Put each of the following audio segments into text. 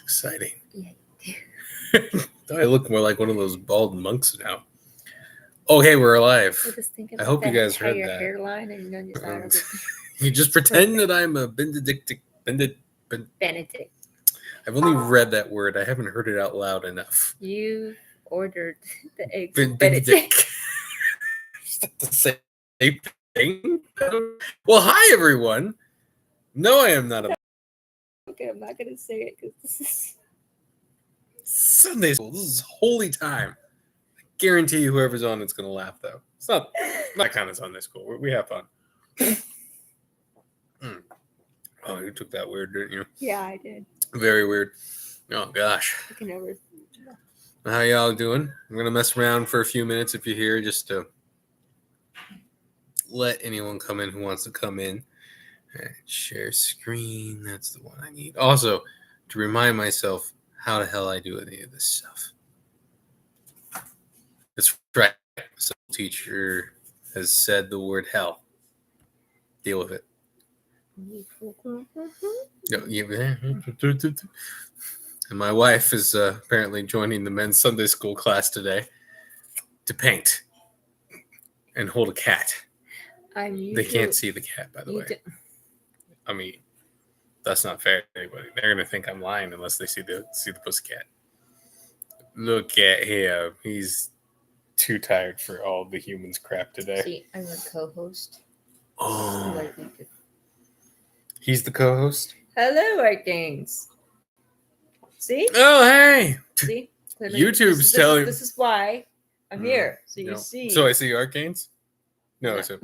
exciting. Yeah, I look more like one of those bald monks now. Oh, hey, we're alive. I just think I about hope you that guys heard entire that. hairline, and you thought of it. You just pretend that I'm a Benedict. Benedict. I've only read that word. I haven't heard it out loud enough. You ordered the eggs. Benedict. Is that the same thing? Well, hi, everyone. No, I am not a Okay, I'm not gonna say it because this is. Sunday school. This is holy time. I guarantee you whoever's on it's going to laugh, though. It's not that kind of Sunday school. We have fun. Oh, you took that weird, didn't you? Yeah, I did. Very weird. Oh, gosh. I can never. How y'all doing? I'm going to mess around for a few minutes if you're here, just to let anyone come in who wants to come in. Right, share screen. That's the one I need. Also, to remind myself how the hell I do any of this stuff. That's right. Some teacher has said the word hell. Deal with it. And my wife is apparently joining the men's Sunday school class today to paint and hold a cat. They can't see the cat, by the way. I mean, that's not fair to anybody. They're gonna think I'm lying unless they see the pussycat. Look at him. He's too tired for all the humans crap today. See, I'm a co-host. Oh. He's the co-host? Hello, Arkanes. See? Oh, hey! See? YouTube's telling... This is why I'm here. So you see. So I see Arkanes? No, No. so...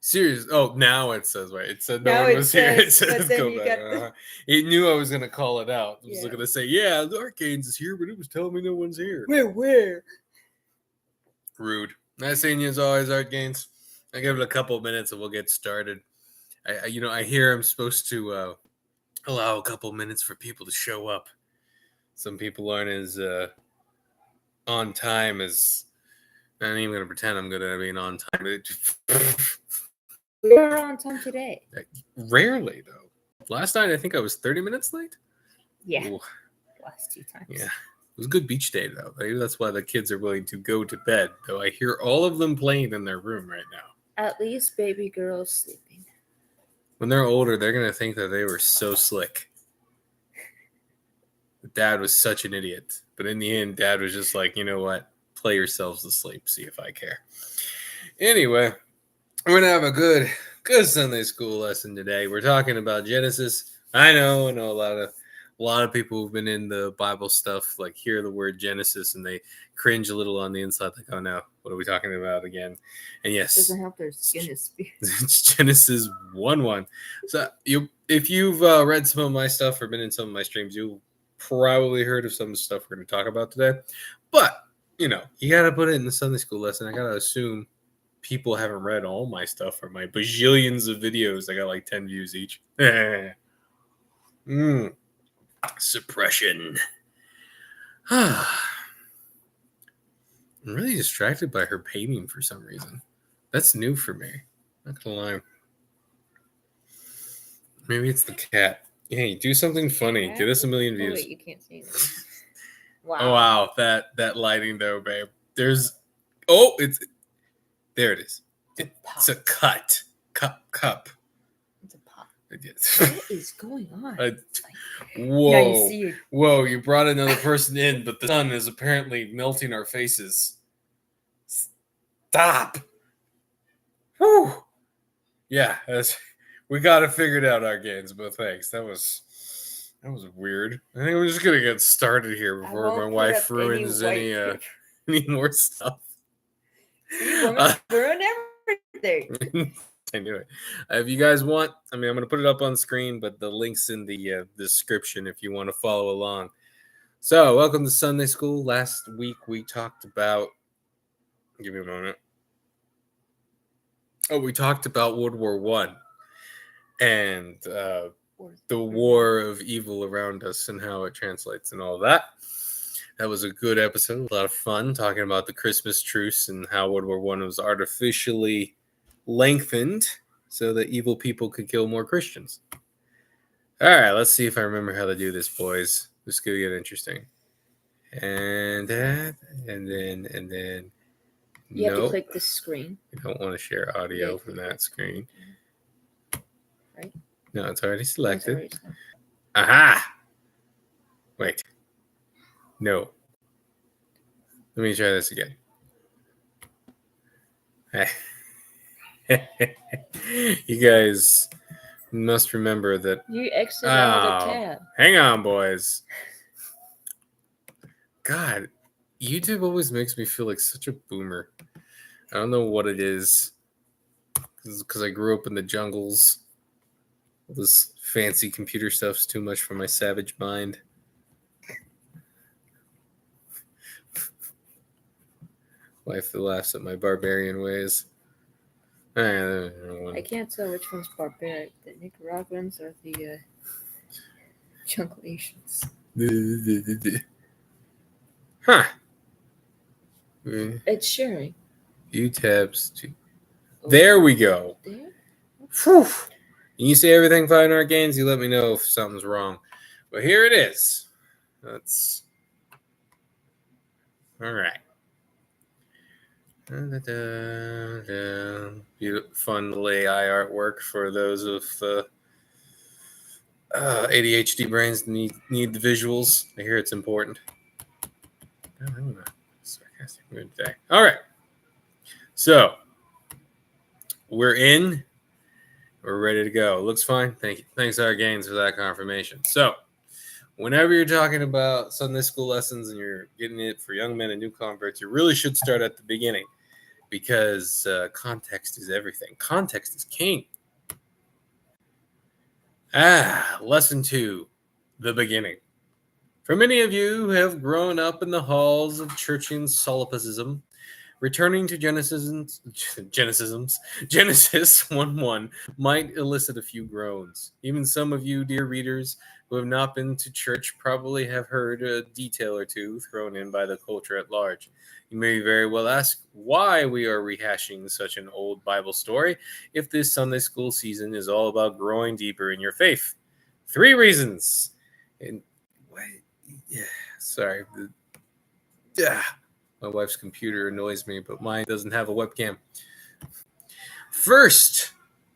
Serious. Oh, now it says, right. It said no Now one it was here. It says, says but then go you back. got He knew I was going to call it out. I was Yeah. going to say, yeah, the Arcanes is here, but it was telling me no one's here. Where? Rude. Nice seeing you as always, Arcanes. I give it a couple of minutes and we'll get started. I hear I'm supposed to allow a couple of minutes for people to show up. Some people aren't as on time as... I'm not even going to pretend I'm going to be on time. We are on time today. Rarely, though. Last night, I think I was 30 minutes late. Yeah. Ooh. Last 2 times. Yeah. It was a good beach day, though. Maybe that's why the kids are willing to go to bed, though I hear all of them playing in their room right now. At least baby girl's sleeping. When they're older, they're going to think that they were so slick. Dad was such an idiot. But in the end, Dad was just like, you know what? Play yourselves to sleep. See if I care. Anyway, we're going to have a good Sunday school lesson today. We're talking about Genesis. I know a lot of people who've been in the Bible stuff like hear the word Genesis and they cringe a little on the inside, like, oh no, what are we talking about again? And yes, Doesn't help their skin is spear. it's Genesis 1:1. So if you've read some of my stuff or been in some of my streams, you've probably heard of some of the stuff we're going to talk about today. But you got to put it in the Sunday school lesson. I got to assume people haven't read all my stuff or my bajillions of videos. I got like 10 views each. Suppression. I'm really distracted by her painting for some reason. That's new for me. Not gonna lie. Maybe it's the cat. Hey, do something funny. Get us 1 million views. Wait, you can't see it. Wow. Oh wow, that lighting though, babe. There it is. It's a cup. It's a pop. Yes. What is going on? Whoa. Now you see it. Whoa, you brought another person in, but the sun is apparently melting our faces. Stop. Whew. Yeah, we got it figured out, our games, but thanks. That was weird. I think we're just gonna get started here before my wife ruins any more stuff. Women ruin everything. I knew it. If you guys want, I'm going to put it up on screen, but the link's in the description if you want to follow along. So, welcome to Sunday School. Last week we talked about... Give me a moment. Oh, we talked about World War I and the war of evil around us and how it translates and all that. That was a good episode. A lot of fun talking about the Christmas truce and how World War I was artificially lengthened so that evil people could kill more Christians. All right, let's see if I remember how to do this, boys. This could get interesting. And that, and then. You have to click the screen. You don't want to share audio from that screen. Right? No, it's already selected. It's already selected. Aha! Wait. No. Let me try this again. You guys must remember that. You exit out of the tab. Hang on, boys. God, YouTube always makes me feel like such a boomer. I don't know what it is. Because I grew up in the jungles. All this fancy computer stuff's too much for my savage mind. Wife that laughs at my barbarian ways. I can't tell which one's barbaric. The Nicaraguans or the jungle Asians. Huh. It's sharing. View tabs. There we go. There? Whew. You see everything fine, Art Gains? You let me know if something's wrong. But here it is. That's all right. Beautiful, fun little AI artwork for those with ADHD brains need the visuals. I hear it's important. I'm in a sarcastic mood today. All right. So we're in. We're ready to go. Looks fine. Thank you. Thanks, Art Gains, for that confirmation. So whenever you're talking about Sunday school lessons and you're getting it for young men and new converts, you really should start at the beginning because context is everything. Context is king. Lesson 2, the beginning. For many of you who have grown up in the halls of Churchian solipsism, returning to Genesis 1:1 might elicit a few groans. Even some of you, dear readers, who have not been to church probably have heard a detail or two thrown in by the culture at large. You may very well ask why we are rehashing such an old Bible story if this Sunday school season is all about growing deeper in your faith. 3 reasons. And sorry. My wife's computer annoys me, but mine doesn't have a webcam. First,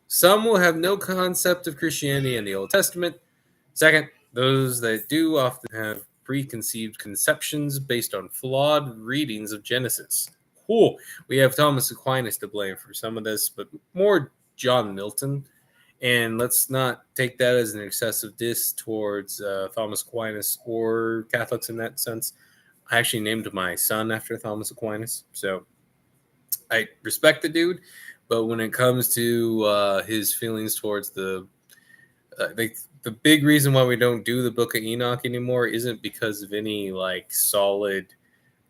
some will have no concept of Christianity in the Old Testament. Second, those that do often have preconceived conceptions based on flawed readings of Genesis. We have Thomas Aquinas to blame for some of this, but more John Milton. And let's not take that as an excessive diss towards Thomas Aquinas or Catholics in that sense. I actually named my son after Thomas Aquinas, so I respect the dude. But when it comes to his feelings towards the big reason why we don't do the Book of Enoch anymore isn't because of any like solid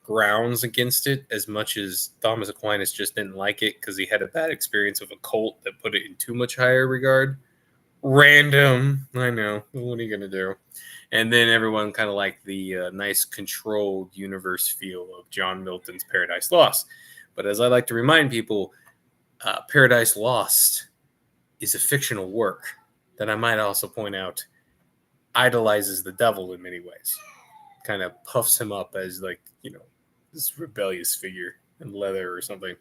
grounds against it, as much as Thomas Aquinas just didn't like it because he had a bad experience of a cult that put it in too much higher regard. Random, I know. What are you gonna do? And then everyone kind of liked the nice controlled universe feel of John Milton's Paradise Lost. But as I like to remind people, Paradise Lost is a fictional work that I might also point out idolizes the devil in many ways. Kind of puffs him up as like, this rebellious figure in leather or something.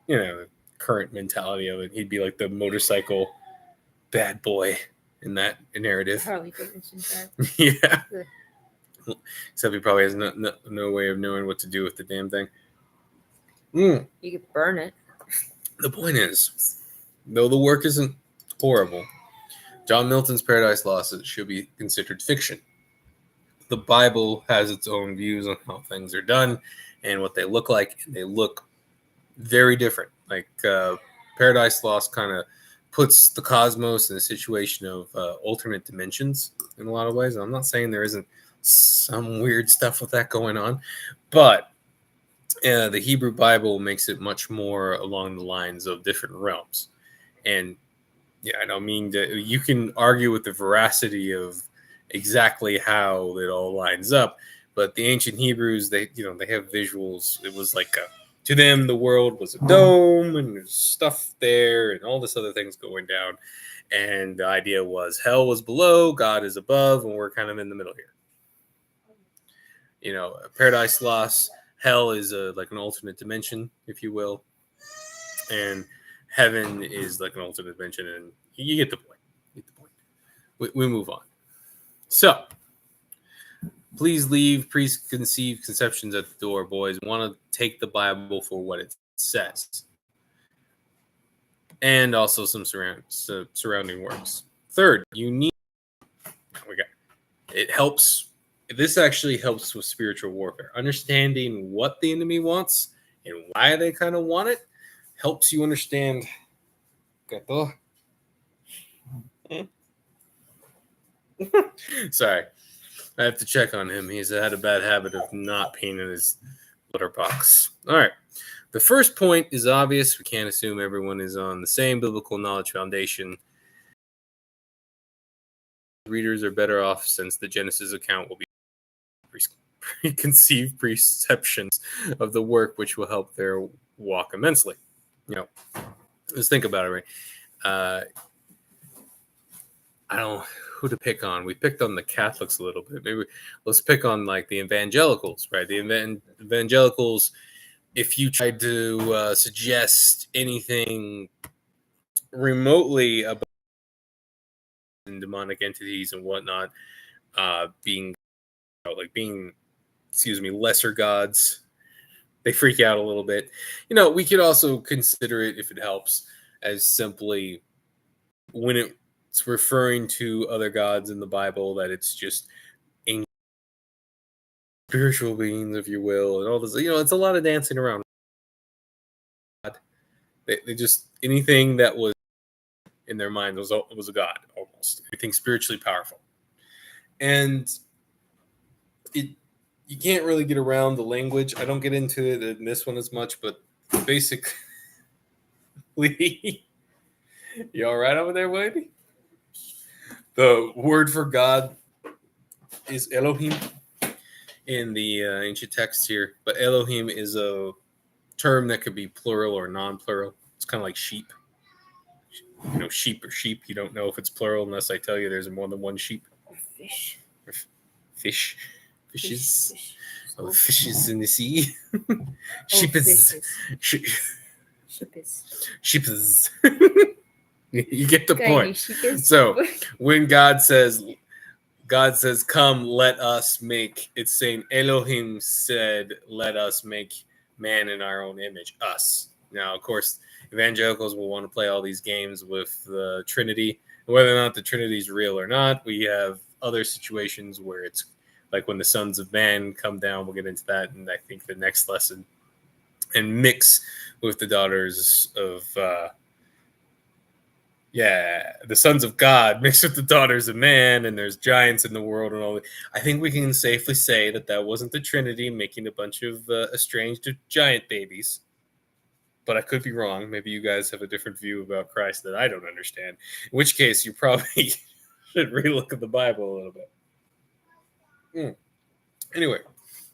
The current mentality of it. He'd be like the motorcycle bad boy in that narrative. Harley Davidson guy. Yeah. Except he probably has no way of knowing what to do with the damn thing. You could burn it. The point is, though the work isn't horrible, John Milton's Paradise Lost should be considered fiction. The Bible has its own views on how things are done and what they look like, and they look very different. Like Paradise Lost kind of puts the cosmos in a situation of alternate dimensions in a lot of ways. I'm not saying there isn't some weird stuff with that going on, but the Hebrew Bible makes it much more along the lines of different realms. And I don't mean that you can argue with the veracity of exactly how it all lines up, but the ancient Hebrews, they have visuals. It was like to them, the world was a dome and there's stuff there and all this other things going down. And the idea was hell was below, God is above, and we're kind of in the middle here. Paradise Lost, hell is like an alternate dimension, if you will, and heaven is like an alternate dimension, and you get the point. We move on. So, please leave preconceived conceptions at the door, boys. We want to take the Bible for what it says, and also some surrounding works. Third, it helps. This actually helps with spiritual warfare. Understanding what the enemy wants and why they kind of want it helps you understand. Sorry, I have to check on him. He's had a bad habit of not peeing in his litter box. All right. The first point is obvious. We can't assume everyone is on the same biblical knowledge foundation. Readers are better off since the Genesis account will be preconceived perceptions of the work, which will help their walk immensely. Let's think about it, right? I don't know who to pick on. We picked on the Catholics a little bit. Maybe let's pick on like the evangelicals, right? The evangelicals, if you try to suggest anything remotely about demonic entities and whatnot, being lesser gods, they freak out a little bit. We could also consider it, if it helps, as simply when it's referring to other gods in the Bible, that it's just spiritual beings, if you will, and all this. It's a lot of dancing around. They just, anything that was in their mind was a god, almost anything spiritually powerful, and you can't really get around the language. I don't get into it in this one as much, but basically, you all right over there, baby? The word for God is Elohim in the ancient texts here, but Elohim is a term that could be plural or non-plural. It's kind of like sheep. Sheep or sheep. You don't know if it's plural unless I tell you there's more than one sheep. Or fish. Fish. Fishes. Fish. Oh, fishes in the sea. Sheepis. Sheepis. You get the point. So when God says, come, let us make, it's saying Elohim said, let us make man in our own image, us. Now, of course, evangelicals will want to play all these games with the Trinity. Whether or not the Trinity is real or not, we have other situations where it's like when the sons of man come down. We'll get into that in, I think, the next lesson, and mix with the daughters of the sons of God mixed with the daughters of man, and there's giants in the world and all that. I think we can safely say that wasn't the Trinity making a bunch of estranged giant babies. But I could be wrong. Maybe you guys have a different view about Christ that I don't understand. In which case, you probably should relook at the Bible a little bit. Anyway,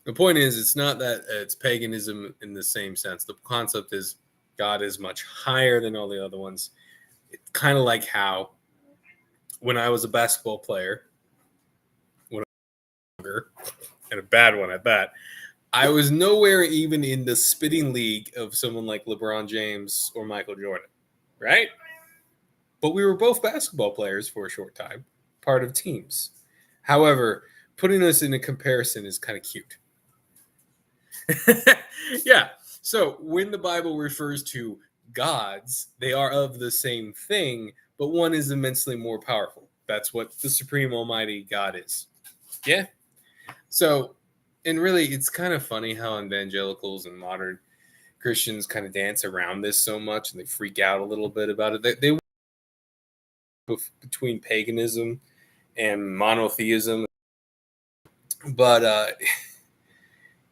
the point is, it's not that it's paganism in the same sense. The concept is God is much higher than all the other ones. It's kind of like how when I was a basketball player, when I was younger, and a bad one at that, I was nowhere even in the spitting league of someone like LeBron James or Michael Jordan, right? But we were both basketball players for a short time, part of teams. However, putting us in a comparison is kind of cute. Yeah. So when the Bible refers to gods, they are of the same thing, but one is immensely more powerful. That's what the Supreme Almighty God is. Yeah. So, and really, it's kind of funny how evangelicals and modern Christians kind of dance around this so much, and they freak out a little bit about it. They between paganism and monotheism, but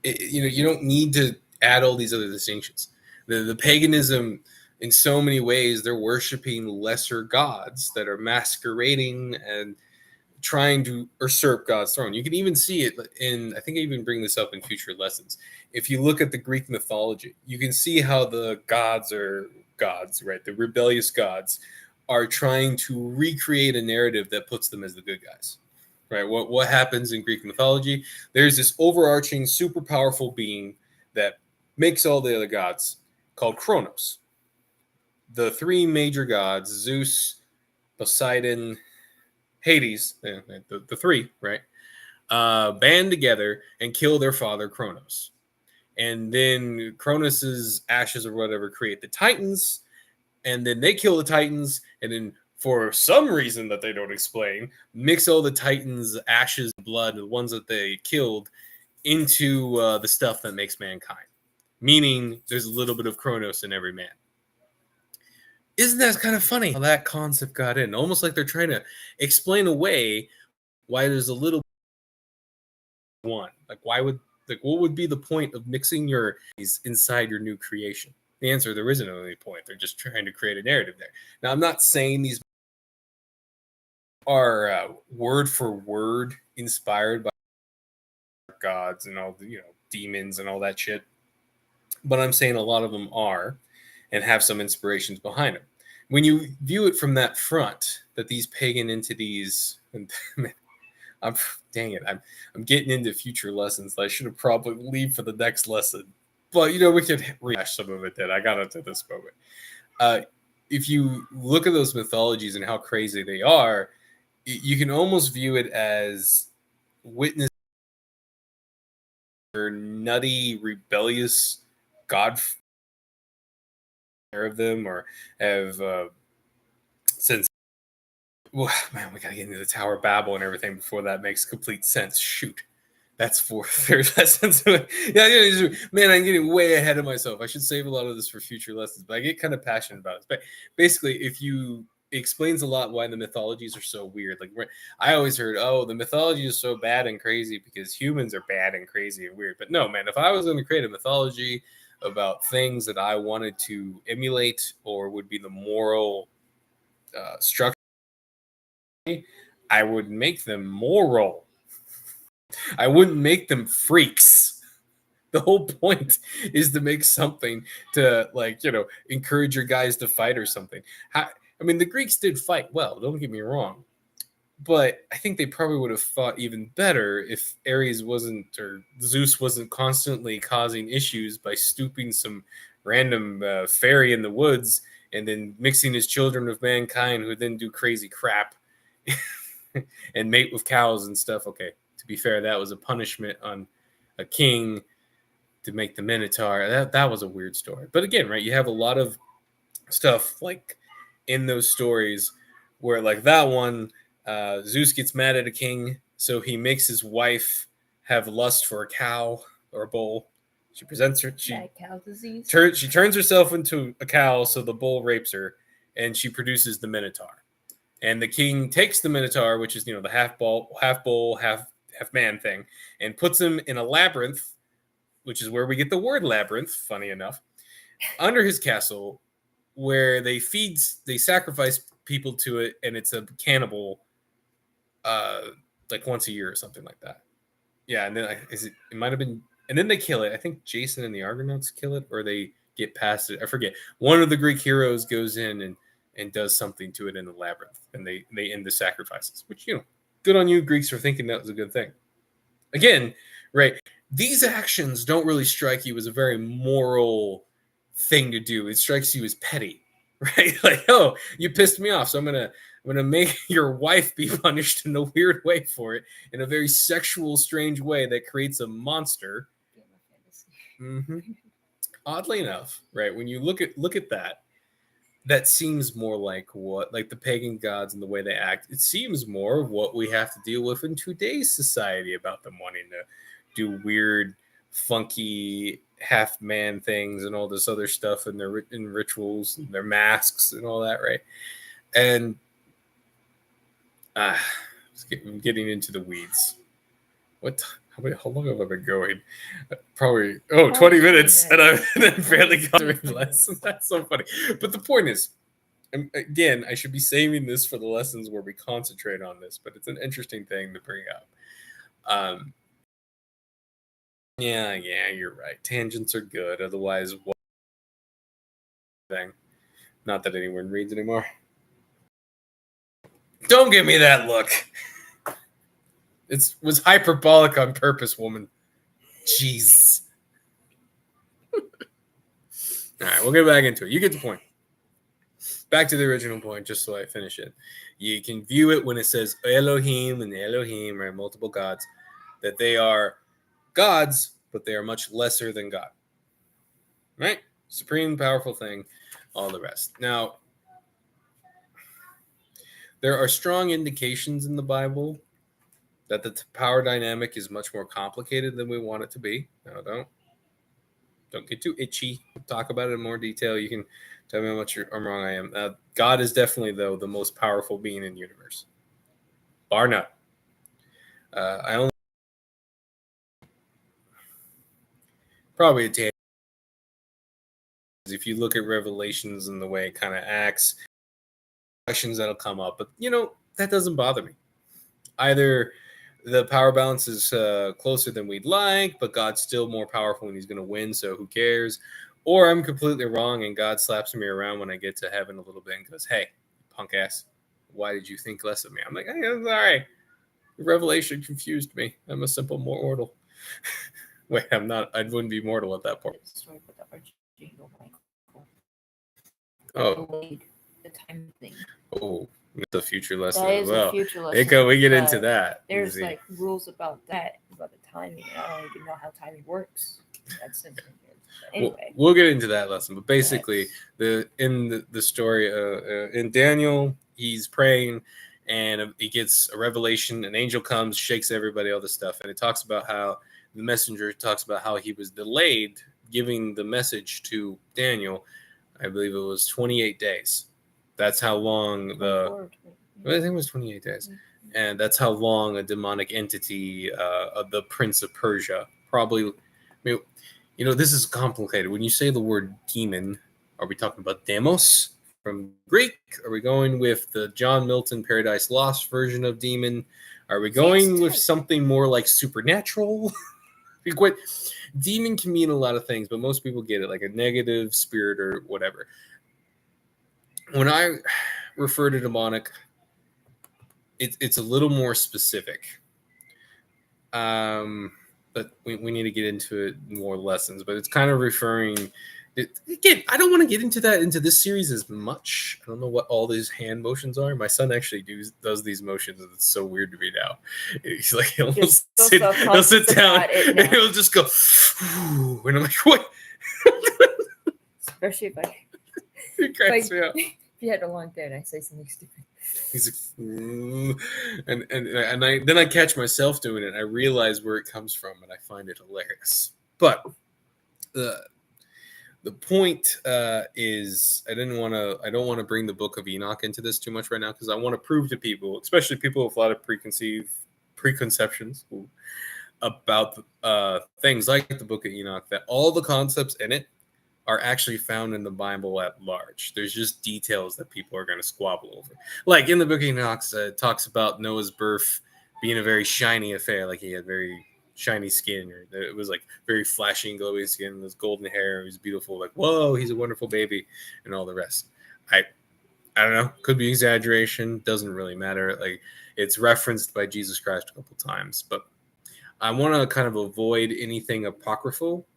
you don't need to add all these other distinctions. The paganism, in so many ways, they're worshiping lesser gods that are masquerading and trying to usurp God's throne. You can even see it in, I think I even bring this up in future lessons. If you look at the Greek mythology, you can see how the gods are gods, right? The rebellious gods are trying to recreate a narrative that puts them as the good guys, right? What happens in Greek mythology? There's this overarching, super powerful being that makes all the other gods, called Kronos. The three major gods, Zeus, Poseidon, Hades, the three, right? Band together and kill their father Kronos. And then Kronos's ashes or whatever create the Titans, and then they kill the Titans, and then for some reason that they don't explain, mix all the Titans' ashes, blood, the ones that they killed, into the stuff that makes mankind. Meaning there's a little bit of Kronos in every man. Isn't that kind of funny how that concept got in? Almost like they're trying to explain away why there's a little one. Like, what would be the point of mixing your inside your new creation? The answer, there isn't any point. They're just trying to create a narrative there. Now, I'm not saying these are word for word inspired by gods and all the, demons and all that shit, but I'm saying a lot of them are and have some inspirations behind them. When you view it from that front, that these pagan entities, and I'm getting into future lessons. I should have probably leave for the next lesson, but we could rehash some of it. That I got into this moment. If you look at those mythologies and how crazy they are, you can almost view it as witness or nutty, rebellious god of them, or have since. Well, man, we gotta get into the Tower of Babel and everything before that makes complete sense. Shoot, that's for third lessons. Yeah, man, I'm getting way ahead of myself. I should save a lot of this for future lessons, but I get kind of passionate about it. But basically, it explains a lot why the mythologies are so weird. Like, I always heard, oh, the mythology is so bad and crazy because humans are bad and crazy and weird. But no, man, if I was going to create a mythology about things that I wanted to emulate or would be the moral structure, I would make them moral. I wouldn't make them freaks. The whole point is to make something to, encourage your guys to fight or something. The Greeks did fight well, don't get me wrong. But I think they probably would have fought even better if Ares wasn't, or Zeus wasn't constantly causing issues by stooping some random fairy in the woods and then mixing his children with mankind who then do crazy crap and mate with cows and stuff. Okay, to be fair, that was a punishment on a king to make the Minotaur. That was a weird story. But again, right, you have a lot of stuff like in those stories where, like that one, Zeus gets mad at a king, so he makes his wife have lust for a cow or a bull. She presents her. Cow disease. She turns herself into a cow, so the bull rapes her, and she produces the Minotaur. And the king takes the Minotaur, which is the half bull, half man thing, and puts him in a labyrinth, which is where we get the word labyrinth. Funny enough, under his castle, where they sacrifice people to it, and it's a cannibal, like once a year or something like that. Yeah, and then it might have been, and then they kill it. I think Jason and the Argonauts kill it, or they get past it. I forget. One of the Greek heroes goes in and does something to it in the labyrinth, and they end the sacrifices. Which good on you, Greeks, for thinking that was a good thing. Again, right? These actions don't really strike you as a very moral thing to do. It strikes you as petty, right? Like, oh, you pissed me off, so I'm gonna make your wife be punished in a weird way for it, in a very sexual, strange way that creates a monster. Mm-hmm. Oddly enough, right? When you look at that seems more like the pagan gods and the way they act. It seems more of what we have to deal with in today's society about them wanting to do weird, funky half-man things and all this other stuff in their rituals and their masks and all that, right? And I'm getting into the weeds. How long have I been going? Probably 20 minutes, and I've barely got through the lesson. That's so funny. But the point is, again, I should be saving this for the lessons where we concentrate on this, but it's an interesting thing to bring up. Yeah, you're right. Tangents are good. Otherwise, what thing? Not that anyone reads anymore. Don't give me that look. It was hyperbolic on purpose, woman. Jeez. All right, we'll get back into it. You get the point. Back to the original point, just so I finish it. You can view it when it says Elohim and Elohim, right? Multiple gods, that they are gods, but they are much lesser than God. Right? Supreme, powerful thing, all the rest. Now, there are strong indications in the Bible that the power dynamic is much more complicated than we want it to be. Now, don't get too itchy. Talk about it in more detail. You can tell me how much I'm wrong I am. God is definitely, though, the most powerful being in the universe. Bar none. I only probably a if you look at Revelations and the way it kind of acts, questions that'll come up. But, that doesn't bother me. Either the power balance is closer than we'd like, but God's still more powerful and he's going to win, so who cares? Or I'm completely wrong and God slaps me around when I get to heaven a little bit and goes, hey, punk ass, why did you think less of me? I'm like, hey, it's all right. Revelation confused me. I'm a simple mortal. Wait, I'm not. I wouldn't be mortal at that point. Oh. The time thing. Oh, the future lesson as well. A future lesson. We get into that. There's like rules about that, about the timing. I don't even know how timing works. That's simple. Anyway, we'll get into that lesson. But basically, in the story, in Daniel, he's praying, and he gets a revelation. An angel comes, shakes everybody, all this stuff, and it talks about how the messenger talks about how he was delayed giving the message to Daniel. I believe it was 28 days. That's how long I think it was 28 days. And that's how long a demonic entity, the Prince of Persia, probably, this is complicated. When you say the word demon, are we talking about demos from Greek? Are we going with the John Milton Paradise Lost version of demon? Are we going with something more like supernatural? What demon can mean a lot of things, but most people get it like a negative spirit or whatever. When I refer to demonic, it's a little more specific. But we need to get into it more lessons. But it's kind of referring. Again, I don't want to get into this series as much. I don't know what all these hand motions are. My son actually does these motions, and it's so weird to me now. He's like, he'll sit down and he'll just go, and I'm like, what? Especially if it cracks me up. If you had a long day and I say something stupid. He's like, and then I catch myself doing it. I realize where it comes from, and I find it hilarious. But the point is, I don't want to bring the Book of Enoch into this too much right now because I want to prove to people, especially people with a lot of preconceptions about things like the Book of Enoch, that all the concepts in it are actually found in the Bible at large. There's just details that people are going to squabble over. Like in the Book of Enoch, it talks about Noah's birth being a very shiny affair, like he had very shiny skin, or it was like very flashy and glowy skin, this golden hair, he was beautiful, like, whoa, he's a wonderful baby, and all the rest. I don't know, could be exaggeration, doesn't really matter. Like, it's referenced by Jesus Christ a couple times, but I want to kind of avoid anything apocryphal.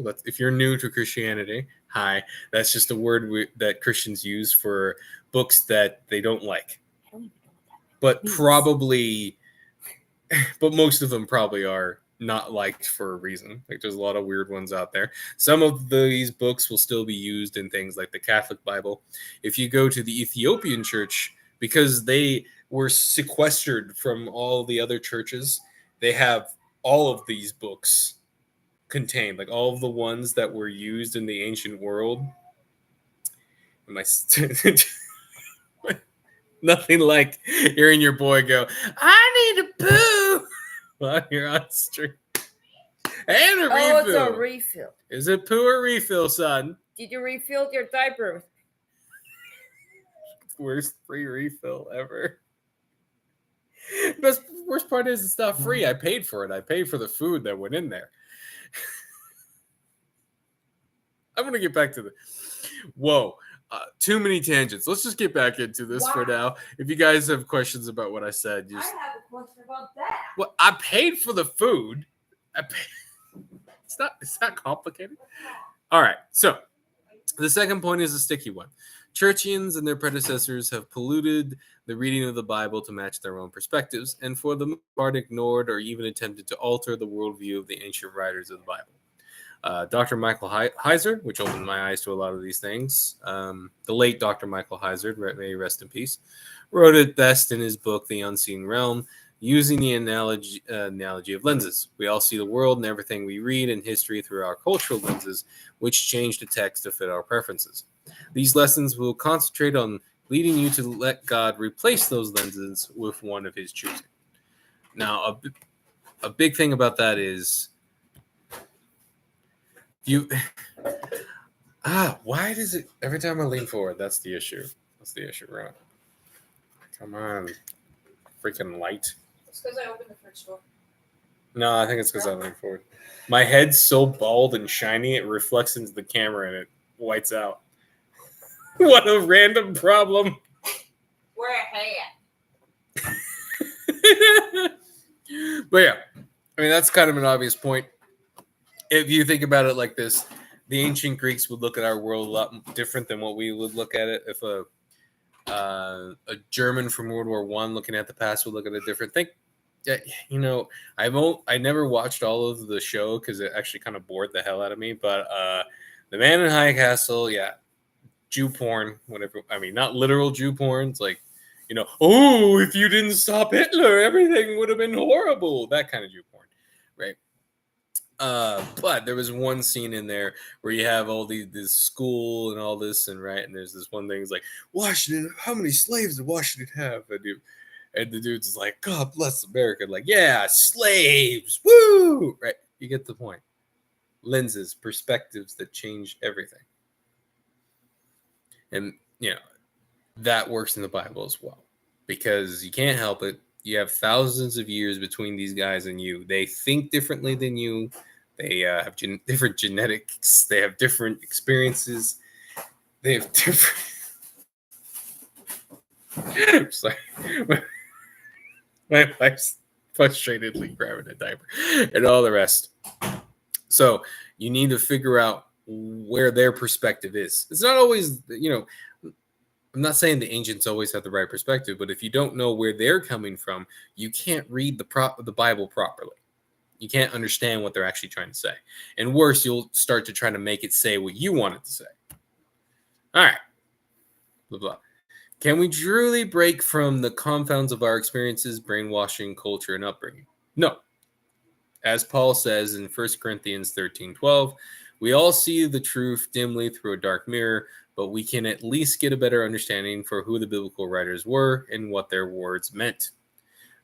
That's, if you're new to Christianity, hi, that's just a word that Christians use for books that they don't like. I don't even know what that means. But probably, but most of them probably are not liked for a reason. Like, there's a lot of weird ones out there. Some of these books will still be used in things like the Catholic Bible. If you go to the Ethiopian church, because they were sequestered from all the other churches, they have all of these books contained, like all of the ones that were used in the ancient world. Nothing like hearing your boy go, I need a poo while you're on the street. And a refill. Oh, it's a refill. Is it poo or refill, son? Did you refill your diaper? Worst free refill ever. The worst part is it's not free. I paid for it. I paid for the food that went in there. I'm going to get back to the... Whoa. Too many tangents. Let's just get back into this for now. If you guys have questions about what I said, I have a question about that. Well, I paid for the food. It's not complicated. All right. So the second point is a sticky one. Churchians and their predecessors have polluted the reading of the Bible to match their own perspectives, and for the most part ignored or even attempted to alter the worldview of the ancient writers of the Bible. Dr. Michael Heiser, which opened my eyes to a lot of these things, the late Dr. Michael Heiser, may he rest in peace, wrote it best in his book, The Unseen Realm, using the analogy of lenses. We all see the world and everything we read in history through our cultural lenses, which change the text to fit our preferences. These lessons will concentrate on leading you to let God replace those lenses with one of his choosing. Now, a big thing about that is why does it every time I lean forward? That's the issue. Right? Come on, freaking light. It's because I opened the fridge door. No, I think it's because I lean forward. My head's so bald and shiny it reflects into the camera and it whites out. What a random problem. Wear a hat. But yeah, I mean that's kind of an obvious point. If you think about it like this, the ancient Greeks would look at our world a lot different than what we would look at it. If a German from World War I looking at the past would look at a different thing. Yeah, I never watched all of the show because it actually kind of bored the hell out of me. But The Man in High Castle, yeah, Jew porn, whatever. I mean, not literal Jew porn. It's like, oh, if you didn't stop Hitler, everything would have been horrible. That kind of Jew porn, right? But there was one scene in there where you have all this school and all this, and there's this one thing. It's like, Washington, how many slaves did Washington have? And the dude's is like, God bless America. Like, yeah, slaves, woo! Right? You get the point. Lenses, perspectives that change everything. And, that works in the Bible as well. Because you can't help it. You have thousands of years between these guys and you. They think differently than you. They have different genetics. They have different experiences. They have different... I'm sorry. My wife's frustratedly grabbing a diaper and all the rest. So you need to figure out where their perspective is. It's not always, I'm not saying the ancients always have the right perspective, but if you don't know where they're coming from, you can't read the Bible properly. You can't understand what they're actually trying to say. And worse, you'll start to try to make it say what you want it to say. All right. Blah, blah. Can we truly break from the confounds of our experiences, brainwashing, culture, and upbringing? No. As Paul says in 1 Corinthians 13:12, we all see the truth dimly through a dark mirror, but we can at least get a better understanding for who the biblical writers were and what their words meant.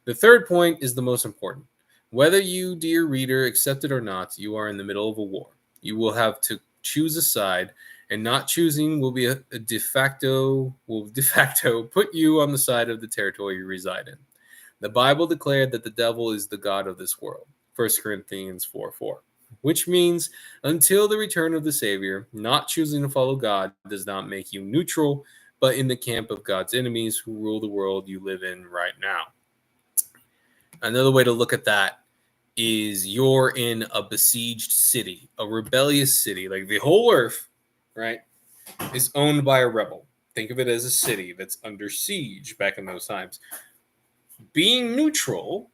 The third point is the most important. Whether you, dear reader, accept it or not, you are in the middle of a war. You will have to choose a side, and not choosing will be a de facto put you on the side of the territory you reside in. The Bible declared that the devil is the god of this world, 1 Corinthians 4:4. Which means until the return of the Savior, not choosing to follow God does not make you neutral, but in the camp of God's enemies who rule the world you live in right now. Another way to look at that is you're in a besieged city, a rebellious city, like the whole earth, right, is owned by a rebel. Think of it as a city that's under siege back in those times. Being neutral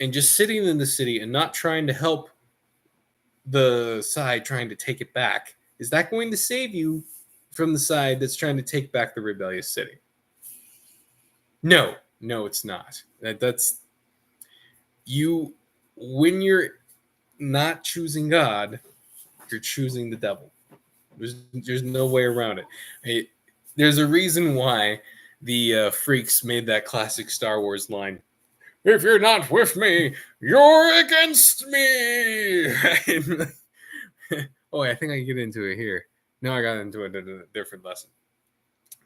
and just sitting in the city and not trying to help the side trying to take it back, is that going to save you from the side that's trying to take back the rebellious city? No, it's not. That's you. When you're not choosing God, you're choosing the devil. There's no way around it. There's a reason why the freaks made that classic Star Wars line. If you're not with me, you're against me. Oh, I think I can get into it here. No, I got into it in a different lesson.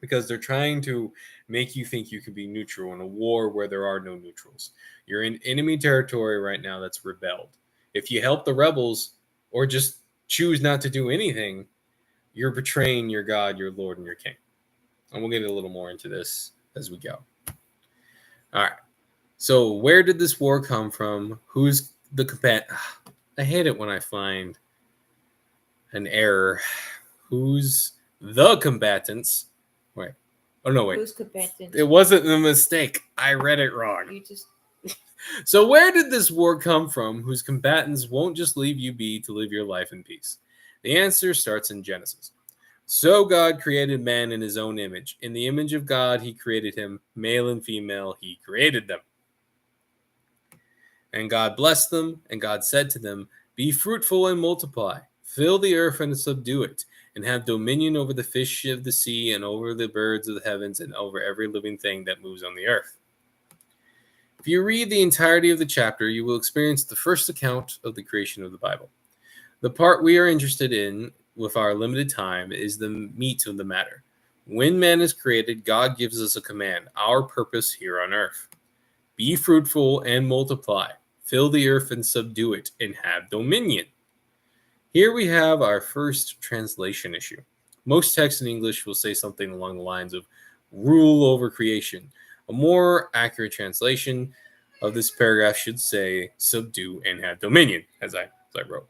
Because they're trying to make you think you can be neutral in a war where there are no neutrals. You're in enemy territory right now that's rebelled. If you help the rebels or just choose not to do anything, You're betraying your God, your Lord, and your King. And we'll get a little more into this as we go. All right. So where did this war come from? Who's the combatant? I hate it when I find an error. Who's the combatants? Wait. Oh, no, wait. Who's combatants? It wasn't a mistake. I read it wrong. So where did this war come from whose combatants won't just leave you be to live your life in peace? The answer starts in Genesis. So God created man in his own image. In the image of God, he created him. Male and female, he created them. And God blessed them, and God said to them, be fruitful and multiply. Fill the earth and subdue it, and have dominion over the fish of the sea, and over the birds of the heavens, and over every living thing that moves on the earth. If you read the entirety of the chapter, you will experience the first account of the creation of the Bible. The part we are interested in with our limited time is the meat of the matter. When man is created, God gives us a command, our purpose here on earth. Be fruitful and multiply. Fill the earth and subdue it, and have dominion. Here we have our first translation issue. Most texts in English will say something along the lines of rule over creation. A more accurate translation of this paragraph should say subdue and have dominion, as I wrote.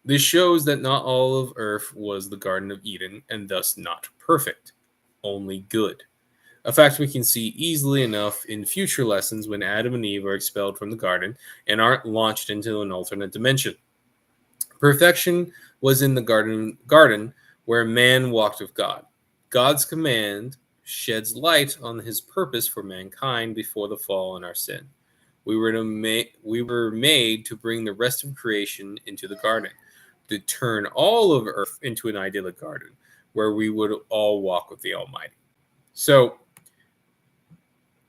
This shows that not all of earth was the Garden of Eden, and thus not perfect, only good. A fact we can see easily enough in future lessons when Adam and Eve are expelled from the garden and aren't launched into an alternate dimension. Perfection was in the garden where man walked with God. God's command sheds light on his purpose for mankind before the fall and our sin. We were made to bring the rest of creation into the garden, to turn all of earth into an idyllic garden where we would all walk with the Almighty. So,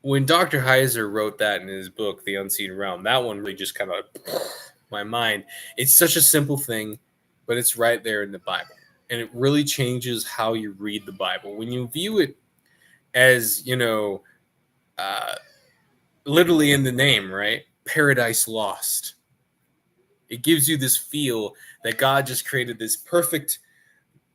when Dr. Heiser wrote that in his book, The Unseen Realm, that one really just kind of my mind. It's such a simple thing, but it's right there in the Bible. And it really changes how you read the Bible. When you view it as, literally in the name, right? Paradise Lost. It gives you this feel that God just created this perfect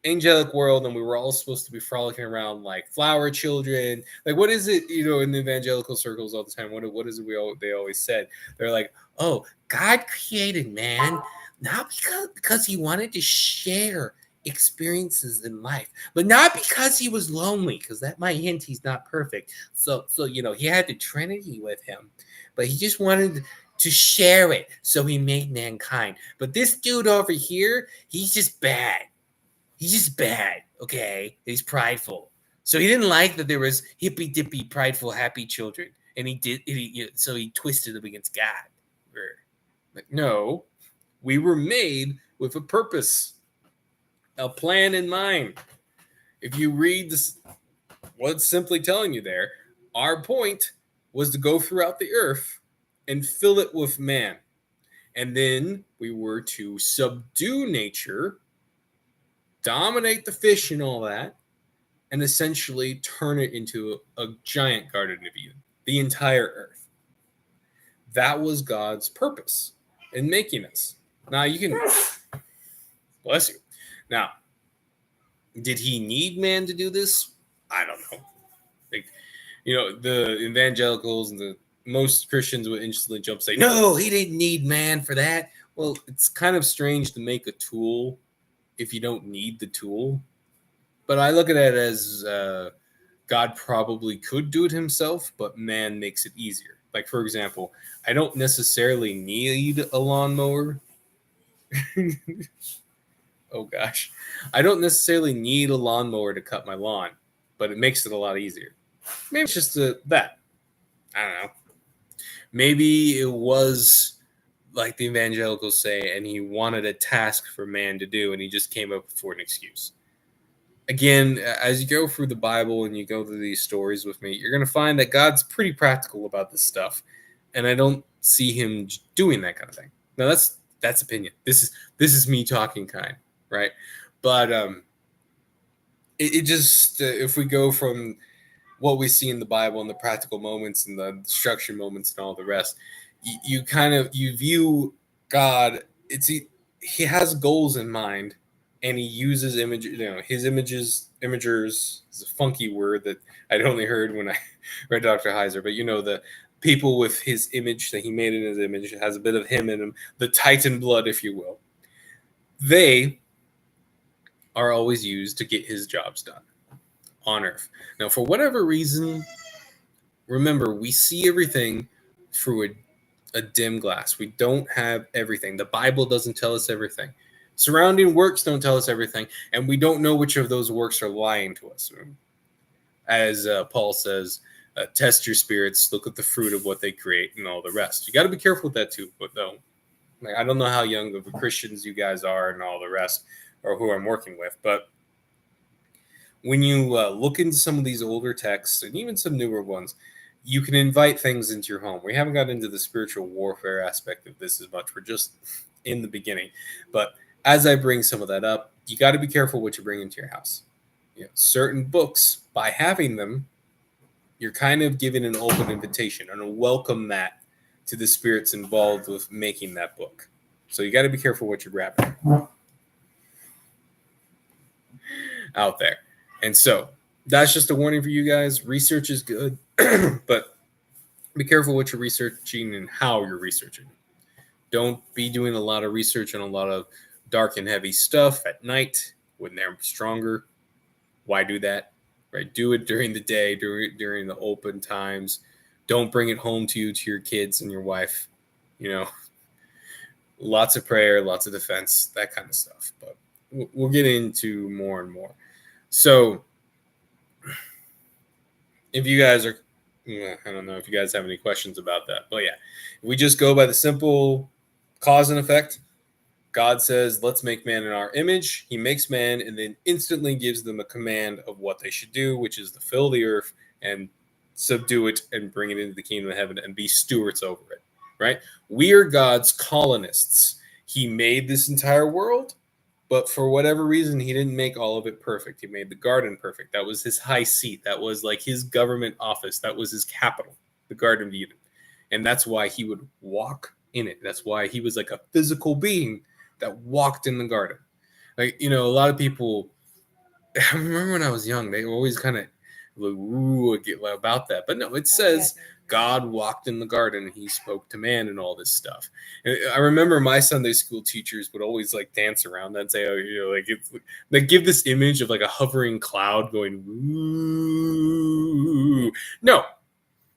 angelic world, and we were all supposed to be frolicking around like flower children. Like, what is it, in the evangelical circles all the time? What is it they always said? They're like, oh, God created man not because he wanted to share experiences in life, but not because he was lonely, because that might hint he's not perfect. So he had the Trinity with him, but he just wanted to share it, so he made mankind. But this dude over here, he's just bad. He's just bad, okay? He's prideful. So he didn't like that there was hippy-dippy, prideful, happy children. And so he twisted them against God. Like, no, we were made with a purpose, a plan in mind. If you read this, what's simply telling you there, our point was to go throughout the earth and fill it with man. And then we were to subdue nature, dominate the fish and all that, and essentially turn it into a giant Garden of Eden, the entire earth. That was God's purpose in making us. Now you can, bless you. Now, did he need man to do this? I don't know. The evangelicals and most Christians would instantly jump and say, no, he didn't need man for that. Well, it's kind of strange to make a tool if you don't need the tool. But I look at it as God probably could do it himself, but man makes it easier. Like, for example, I don't necessarily need a lawnmower. Oh, gosh. I don't necessarily need a lawnmower to cut my lawn, but it makes it a lot easier. Maybe it's just that. I don't know. Maybe it was like the evangelicals say, and he wanted a task for man to do, and he just came up for an excuse. Again, as you go through the Bible and you go through these stories with me, you're going to find that God's pretty practical about this stuff, and I don't see him doing that kind of thing. Now, that's opinion. This is me talking kind, right? But it just if we go from what we see in the Bible and the practical moments and the destruction moments and all the rest, you view God. he has goals in mind, and he uses his imagers is a funky word that I'd only heard when I read Dr. Heiser, but the people with his image that he made in his image, has a bit of him in him, the Titan blood, if you will. They are always used to get his jobs done on Earth. Now, for whatever reason, remember, we see everything through a dim glass. We don't have everything. The Bible doesn't tell us everything. Surrounding works don't tell us everything, and we don't know which of those works are lying to us. As Paul says, test your spirits, look at the fruit of what they create, and all the rest. You got to be careful with that too. But no, I don't know how young of the Christians you guys are, and all the rest, or who I'm working with. But when you look into some of these older texts, and even some newer ones, you can invite things into your home. We haven't got into the spiritual warfare aspect of this as much. We're just in the beginning. But as I bring some of that up, you got to be careful what you bring into your house. Certain books, by having them, you're kind of giving an open invitation and a welcome mat to the spirits involved with making that book. So you got to be careful what you're grabbing out there. And so that's just a warning for you guys. Research is good, but be careful what you're researching and how you're researching. Don't be doing a lot of research on a lot of dark and heavy stuff at night when they're stronger. Why do that? Right? Do it during the day, during the open times. Don't bring it home to your kids and your wife. Lots of prayer, lots of defense, that kind of stuff. But we'll get into more and more. So if you guys are, I don't know if you guys have any questions about that. But yeah, if we just go by the simple cause and effect, God says, let's make man in our image. He makes man and then instantly gives them a command of what they should do, which is to fill the earth and subdue it and bring it into the kingdom of heaven and be stewards over it, right? We are God's colonists. He made this entire world, but for whatever reason, he didn't make all of it perfect. He made the garden perfect. That was his high seat. That was like his government office. That was his capital, the Garden of Eden. And that's why he would walk in it. That's why he was like a physical being that walked in the garden. Like, a lot of people, I remember when I was young, they always kind of like, about that. But no, it says God walked in the garden and he spoke to man and all this stuff. And I remember my Sunday school teachers would always like dance around that and say, they give this image of like a hovering cloud going, woo. No,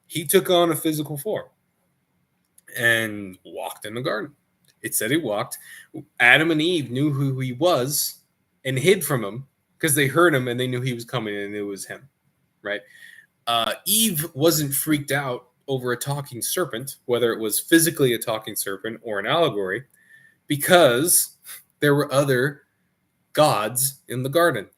he took on a physical form and walked in the garden. It said he walked. Adam and Eve knew who he was and hid from him because they heard him and they knew he was coming and it was him, right? Eve wasn't freaked out over a talking serpent, whether it was physically a talking serpent or an allegory, because there were other gods in the garden.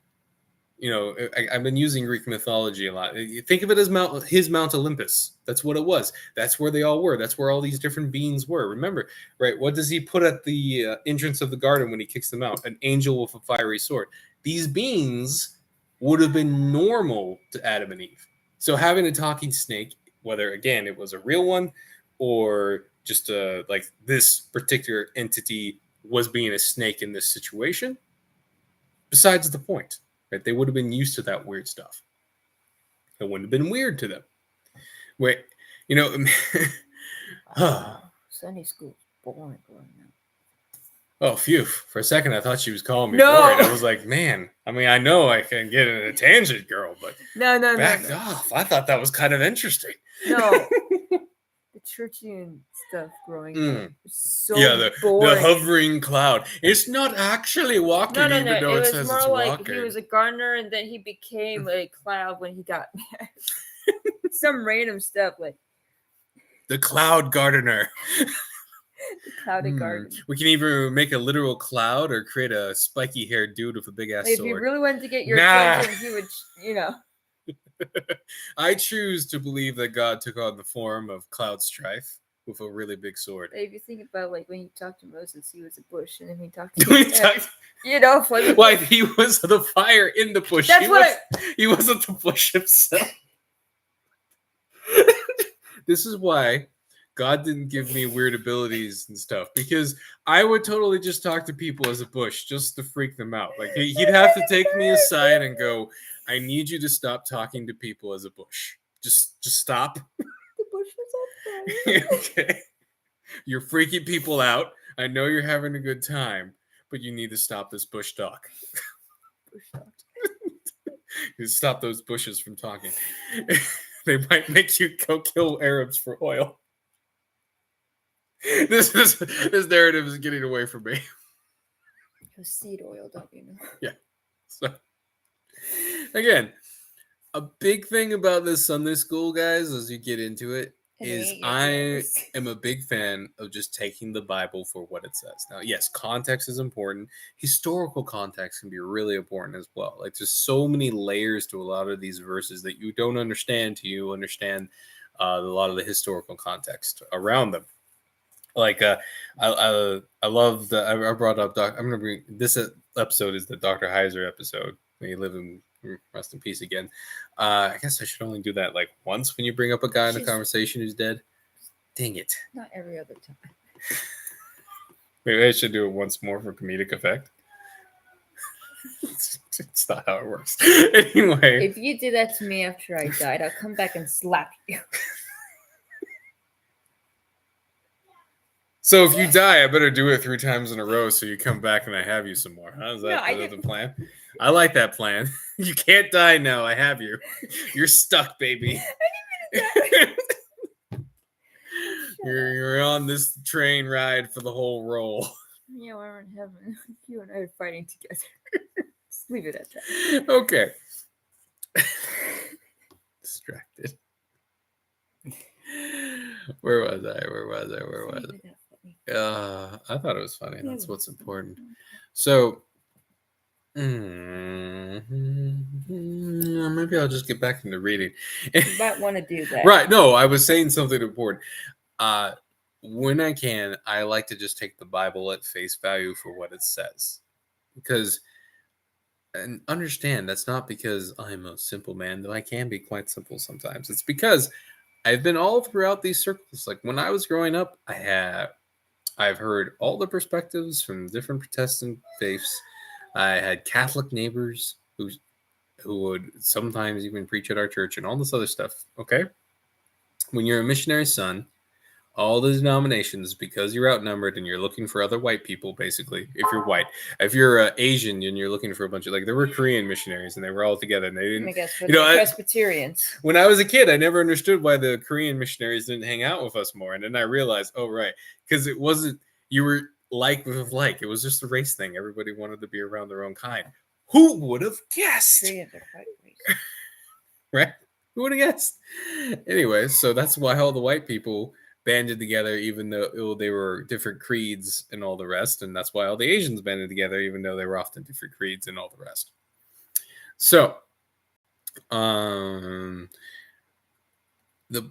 I've been using Greek mythology a lot. Think of it as his Mount Olympus. That's what it was. That's where they all were. That's where all these different beings were. Remember, right? What does he put at the entrance of the garden when he kicks them out? An angel with a fiery sword. These beings would have been normal to Adam and Eve. So having a talking snake, whether, again, it was a real one or just like this particular entity was being a snake in this situation, besides the point. Right? They would have been used to that weird stuff. It wouldn't have been weird to them. Wait, Sunday school boring growing up. Oh, phew. For a second, I thought she was calling me boring. I was like, man, I know I can get in a tangent, girl, but back off. I thought that was kind of interesting. No. The churchy and stuff growing up was so boring. The hovering cloud. It's not actually walking, even though it says it's like walking. He was a gardener, and then he became a cloud when he got married. Some random stuff like the cloud gardener. The clouded garden. We can either make a literal cloud or create a spiky haired dude with a big ass sword. If you really wanted to get your attention, he would, I choose to believe that God took on the form of Cloud Strife with a really big sword. If you think about like when you talked to Moses, he was a bush, and then he talked to Why he was the fire in the bush. He wasn't the bush himself. This is why God didn't give me weird abilities and stuff because I would totally just talk to people as a bush just to freak them out. Like he'd have to take me aside and go, I need you to stop talking to people as a bush. Just stop. The bush was on fire. Okay. You're freaking people out. I know you're having a good time, but you need to stop this bush talk. Bush talk. You stop those bushes from talking. They might make you go kill Arabs for oil. This narrative is getting away from me. Seed oil, don't you know? Yeah. So again, a big thing about this Sunday school, guys, as you get into it, is I am a big fan of just taking the Bible for what it says. Now, yes, context is important. Historical context can be really important as well. Like there's so many layers to a lot of these verses that you don't understand till you understand a lot of the historical context around them. Like I love the I brought up I'm gonna bring this episode is the Dr. Heiser episode. May live in rest in peace again. I guess I should only do that like once when you bring up a guy in a conversation who's dead. Dang it! Not every other time. Maybe I should do it once more for comedic effect. It's not how it works. Anyway, if you did that to me after I died, I'll come back and slap you. So if you die, I better do it 3 times in a row so you come back and I have you some more. Huh? Is that the plan? I like that plan. You can't die now. I have you. You're stuck, baby. You're on this train ride for the whole roll. Yeah, we're in heaven. You and I are fighting together. Just leave it at that. Okay. Distracted. Where was I? I thought it was funny. That's what's important. So, maybe I'll just get back into reading. You might want to do that. Right. No, I was saying something important. When I can, I like to just take the Bible at face value for what it says. Because, and understand, that's not because I'm a simple man, though I can be quite simple sometimes. It's because I've been all throughout these circles. Like when I was growing up, I've heard all the perspectives from different Protestant faiths. I had Catholic neighbors who would sometimes even preach at our church and all this other stuff. Okay. When you're a missionary son, all the denominations, because you're outnumbered and you're looking for other white people, basically, if you're white. If you're Asian and you're looking for a bunch of, like, there were Korean missionaries and they were all together and they didn't, I guess, Presbyterians. When I was a kid, I never understood why the Korean missionaries didn't hang out with us more. And then I realized, oh, right, because it wasn't, you were like with like, it was just a race thing. Everybody wanted to be around their own kind. Who would have guessed? Koreans are quite racist. Right? Who would have guessed? Anyway, so that's why all the white people banded together, even though they were different creeds and all the rest. And that's why all the Asians banded together, even though they were often different creeds and all the rest. So, the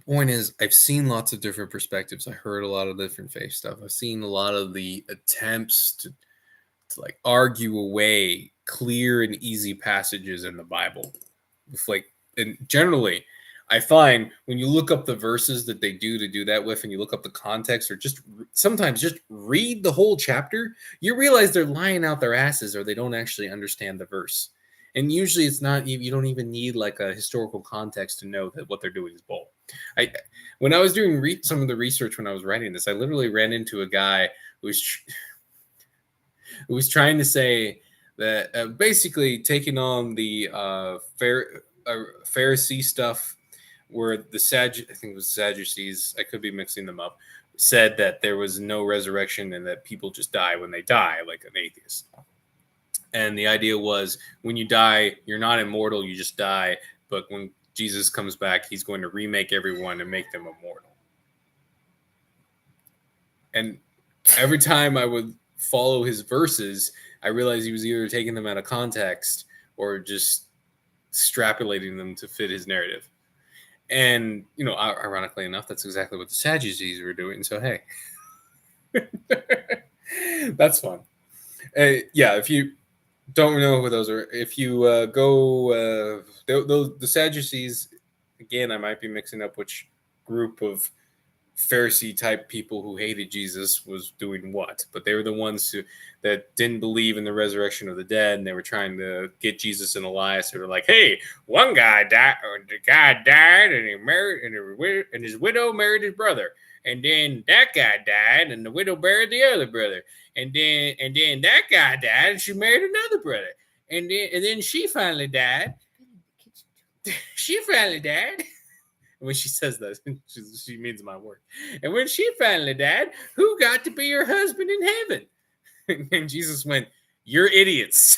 point is, I've seen lots of different perspectives. I heard a lot of different faith stuff. I've seen a lot of the attempts to like argue away clear and easy passages in the Bible. With and generally, I find when you look up the verses that they do that with, and you look up the context, or just sometimes just read the whole chapter, you realize they're lying out their asses, or they don't actually understand the verse. And usually it's not, you don't even need like a historical context to know that what they're doing is bull. When I was doing some of the research when I was writing this, I literally ran into a guy who was trying to say that basically taking on the Pharisee stuff, where I think it was Sadducees, I could be mixing them up, said that there was no resurrection and that people just die when they die, like an atheist. And the idea was, when you die, you're not immortal, you just die. But when Jesus comes back, he's going to remake everyone and make them immortal. And every time I would follow his verses, I realized he was either taking them out of context or just extrapolating them to fit his narrative. And, ironically enough, that's exactly what the Sadducees were doing. So, hey, that's fun. Yeah, if you don't know who those are, if you go, the Sadducees, again, I might be mixing up which group of Pharisee type people who hated Jesus was doing what, but they were the ones that didn't believe in the resurrection of the dead, and they were trying to get Jesus and Elias. They were like, "Hey, one guy died, the guy died, and he married, and his widow married his brother, and then that guy died, and the widow buried the other brother, and then that guy died, and she married another brother, and then she finally died. She finally died." When she says that, she means my word. "And when she finally died, who got to be your husband in heaven?" And Jesus went, "You're idiots."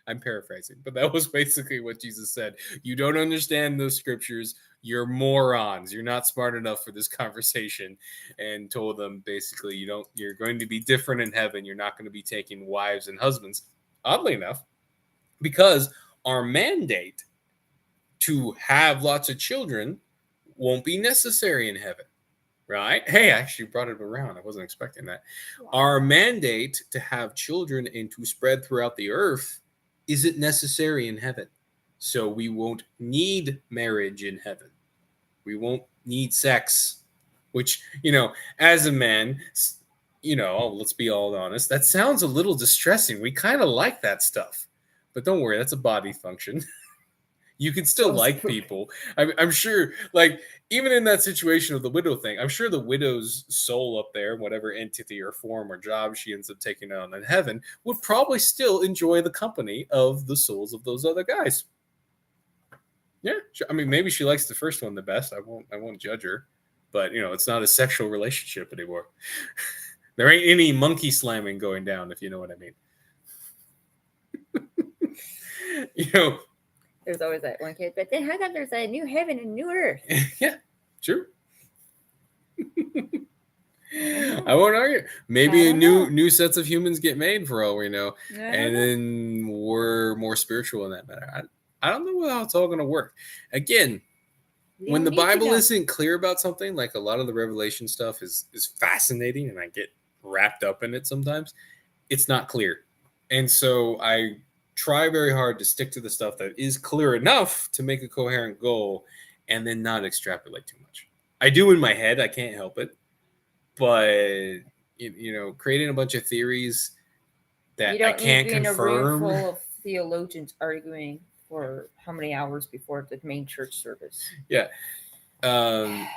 I'm paraphrasing, but that was basically what Jesus said. "You don't understand those scriptures. You're morons. You're not smart enough for this conversation." And told them basically, you're going to be different in heaven. You're not going to be taking wives and husbands. Oddly enough, because our mandate to have lots of children won't be necessary in heaven, right? Hey, I actually brought it around. I wasn't expecting that. Wow. Our mandate to have children and to spread throughout the earth isn't necessary in heaven. So we won't need marriage in heaven. We won't need sex, which, as a man, let's be all honest, that sounds a little distressing. We kind of like that stuff, but don't worry, that's a body function. You can still like people. I'm sure, like, even in that situation of the widow thing, I'm sure the widow's soul up there, whatever entity or form or job she ends up taking on in heaven, would probably still enjoy the company of the souls of those other guys. Yeah, I mean, maybe she likes the first one the best. I won't judge her, but it's not a sexual relationship anymore. There ain't any monkey slamming going down, if you know what I mean. There's always that one kid, but then how come there's a new heaven and new earth? Yeah, true. I won't argue. Maybe new sets of humans get made for all we know, and then we're more spiritual in that matter. I don't know how it's all going to work. Again, when the Bible isn't clear about something, like a lot of the Revelation stuff is fascinating, and I get wrapped up in it sometimes. It's not clear, and so I try very hard to stick to the stuff that is clear enough to make a coherent goal and then not extrapolate too much. I do in my head. I can't help it. But, creating a bunch of theories that I can't confirm. You don't need to be in a room full of theologians arguing for how many hours before the main church service. Yeah. Dang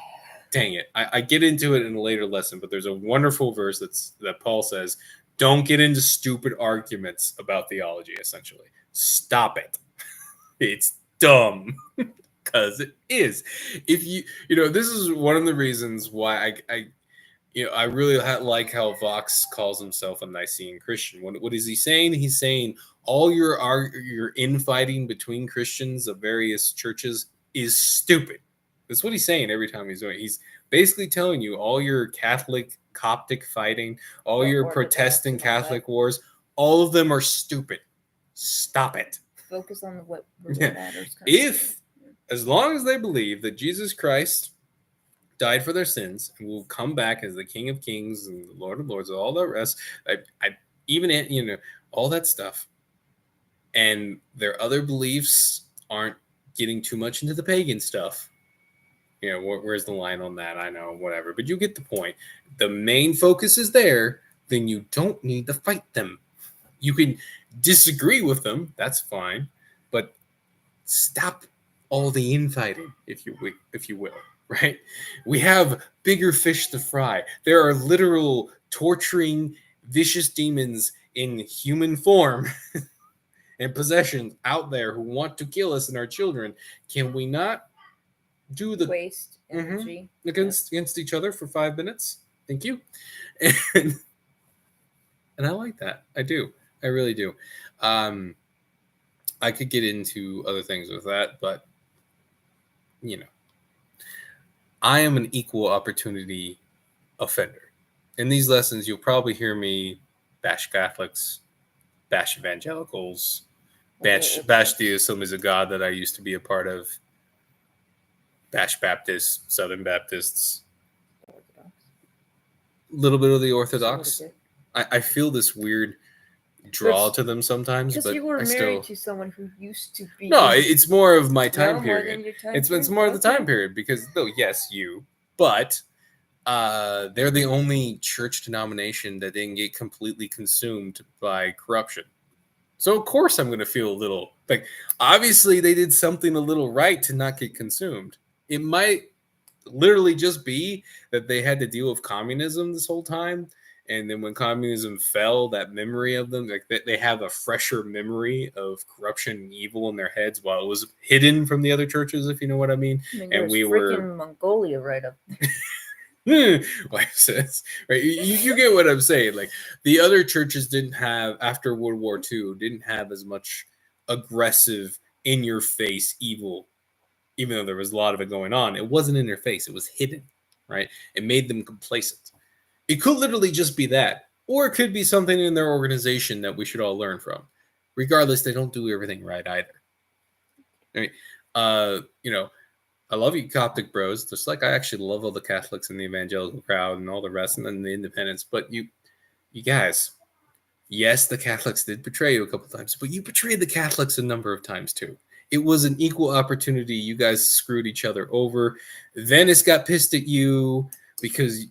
it. I get into it in a later lesson, but there's a wonderful verse that Paul says, "Don't get into stupid arguments about theology," essentially. Stop it. It's dumb. Because it is. If this is one of the reasons why I really like how Vox calls himself a Nicene Christian. What is he saying? He's saying all your infighting between Christians of various churches is stupid. That's what he's saying every time he's doing it. He's basically telling you all your Catholic Coptic fighting, all your Protestant Catholic wars, all of them are stupid. Stop it. Focus on what really matters. As long as they believe that Jesus Christ died for their sins and will come back as the King of Kings and the Lord of Lords, all the rest, all that stuff, and their other beliefs aren't getting too much into the pagan stuff. Where's the line on that? I know, whatever, but you get the point. The main focus is there, then you don't need to fight them. You can disagree with them, that's fine, but stop all the infighting, if you will, right? We have bigger fish to fry. There are literal torturing, vicious demons in human form and possessions out there who want to kill us and our children. Can we not do the waste energy against each other for 5 minutes? Thank you. And I like that. I do. I really do. I could get into other things with that, but I am an equal opportunity offender. In these lessons, you'll probably hear me bash Catholics, bash evangelicals, bash the Assemblies of God that I used to be a part of, bash Baptists, Southern Baptists, a little bit of the Orthodox. I feel this weird draw to them sometimes, because but you were married to someone who used to be. No, it's more of my time period. It's more of the time period because, though, yes, you but they're the only church denomination that didn't get completely consumed by corruption. So of course I'm going to feel a little like, obviously they did something a little right to not get consumed. It might literally just be that they had to deal with communism this whole time. And then when communism fell, that memory of them, like they have a fresher memory of corruption and evil in their heads while it was hidden from the other churches, if you know what I mean. And we were Mongolia right up there. Wife says, right? You get what I'm saying. Like the other churches didn't have, after World War II, didn't have as much aggressive, in your face evil, even though there was a lot of it going on. It wasn't in their face, it was hidden, right? It made them complacent. It could literally just be that, or it could be something in their organization that we should all learn from. Regardless, they don't do everything right either. I mean, I love you Coptic bros, just like I actually love all the Catholics and the evangelical crowd and all the rest, and then the independents. But you guys, yes, the Catholics did betray you a couple times, but you betrayed the Catholics a number of times too. It was an equal opportunity. You guys screwed each other over. Venice got pissed at you because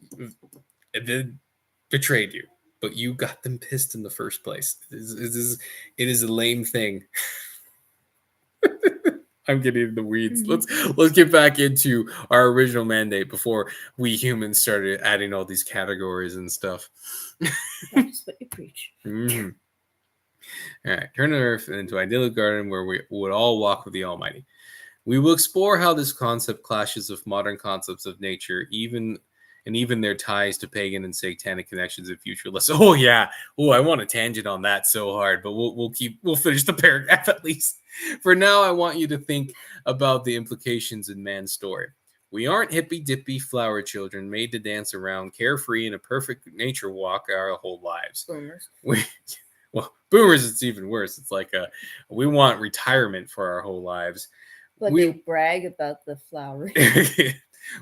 they betrayed you, but you got them pissed in the first place. It is a lame thing. I'm getting in the weeds. Let's get back into our original mandate before we humans started adding all these categories and stuff. That's what you preach. Mm-hmm. All right, turn the earth into an idyllic garden where we would all walk with the Almighty. We will explore how this concept clashes with modern concepts of nature, even their ties to pagan and satanic connections in future lessons. Oh yeah, I want a tangent on that so hard, but we'll finish the paragraph at least. For now, I want you to think about the implications in man's story. We aren't hippy-dippy flower children made to dance around carefree in a perfect nature walk our whole lives. Boomers. Boomers, it's even worse. It's like we want retirement for our whole lives. But they brag about the flowering.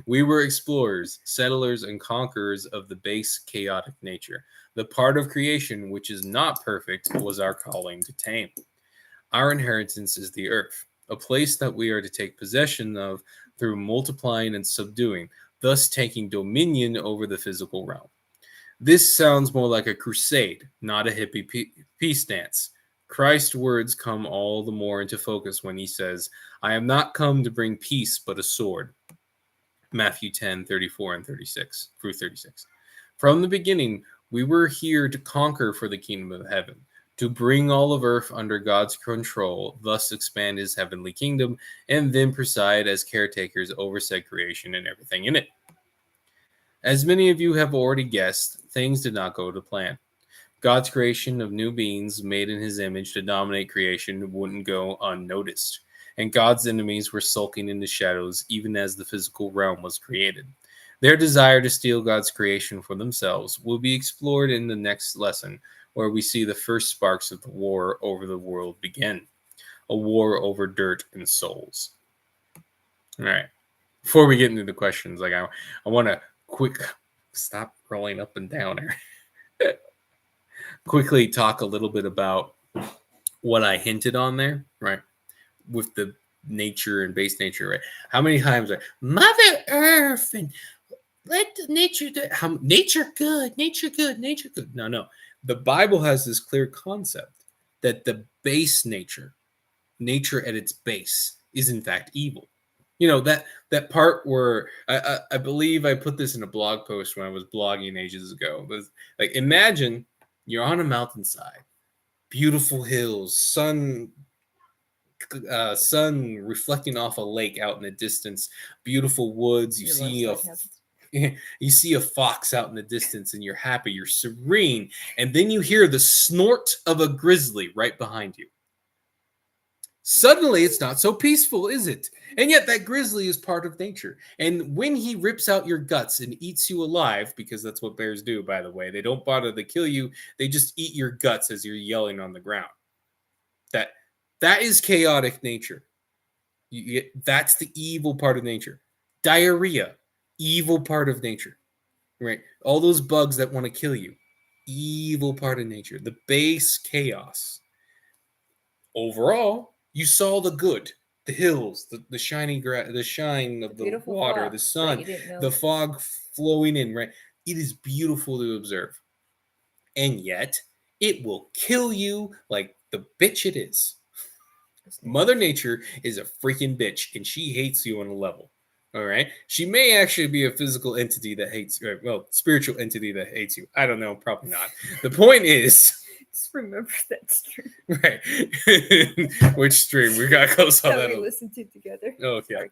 We were explorers, settlers, and conquerors of the base chaotic nature. The part of creation which is not perfect was our calling to tame. Our inheritance is the earth, a place that we are to take possession of through multiplying and subduing, thus taking dominion over the physical realm. This sounds more like a crusade, not a hippie peace dance. Christ's words come all the more into focus when he says, I am not come to bring peace but a sword. Matthew 10:34 and 36 through 36. From the beginning, we were here to conquer for the kingdom of heaven, to bring all of earth under God's control, thus expand his heavenly kingdom, and then preside as caretakers over said creation and everything in it. As many of you have already guessed, things did not go to plan. God's creation of new beings made in his image to dominate creation wouldn't go unnoticed, and God's enemies were sulking in the shadows even as the physical realm was created. Their desire to steal God's creation for themselves will be explored in the next lesson, where we see the first sparks of the war over the world begin. A war over dirt and souls. All right. Before we get into the questions, I want to stop rolling up and down here. Quickly talk a little bit about what I hinted on there, right? With the nature and base nature, right? How many times Mother Earth and let nature good. No. The Bible has this clear concept that the base nature at its base, is in fact evil. You know, that part where I believe I put this in a blog post when I was blogging ages ago. But like, imagine you're on a mountainside, beautiful hills, sun reflecting off a lake out in the distance, beautiful woods. You see a fox out in the distance and you're happy, you're serene, and then you hear the snort of a grizzly right behind you. Suddenly, it's not so peaceful, is it? And yet that grizzly is part of nature. And when he rips out your guts and eats you alive, because that's what bears do, by the way, they don't bother to kill you, they just eat your guts as you're yelling on the ground. That is chaotic nature. That's the evil part of nature. Diarrhea, evil part of nature, right? All those bugs that want to kill you, evil part of nature. The base chaos. Overall, you saw the good. the hills, the shiny the shine of the water, the sun, the fog flowing in, right? It is beautiful to observe. And yet, it will kill you like the bitch it is. Mother Nature is a freaking bitch, and she hates you on a level. All right? She may actually be a physical entity that hates you. Well, spiritual entity that hates you. I don't know. Probably not. The point is... Just remember that stream. Right. Which stream? We got close on that. We listened to together. Oh, okay.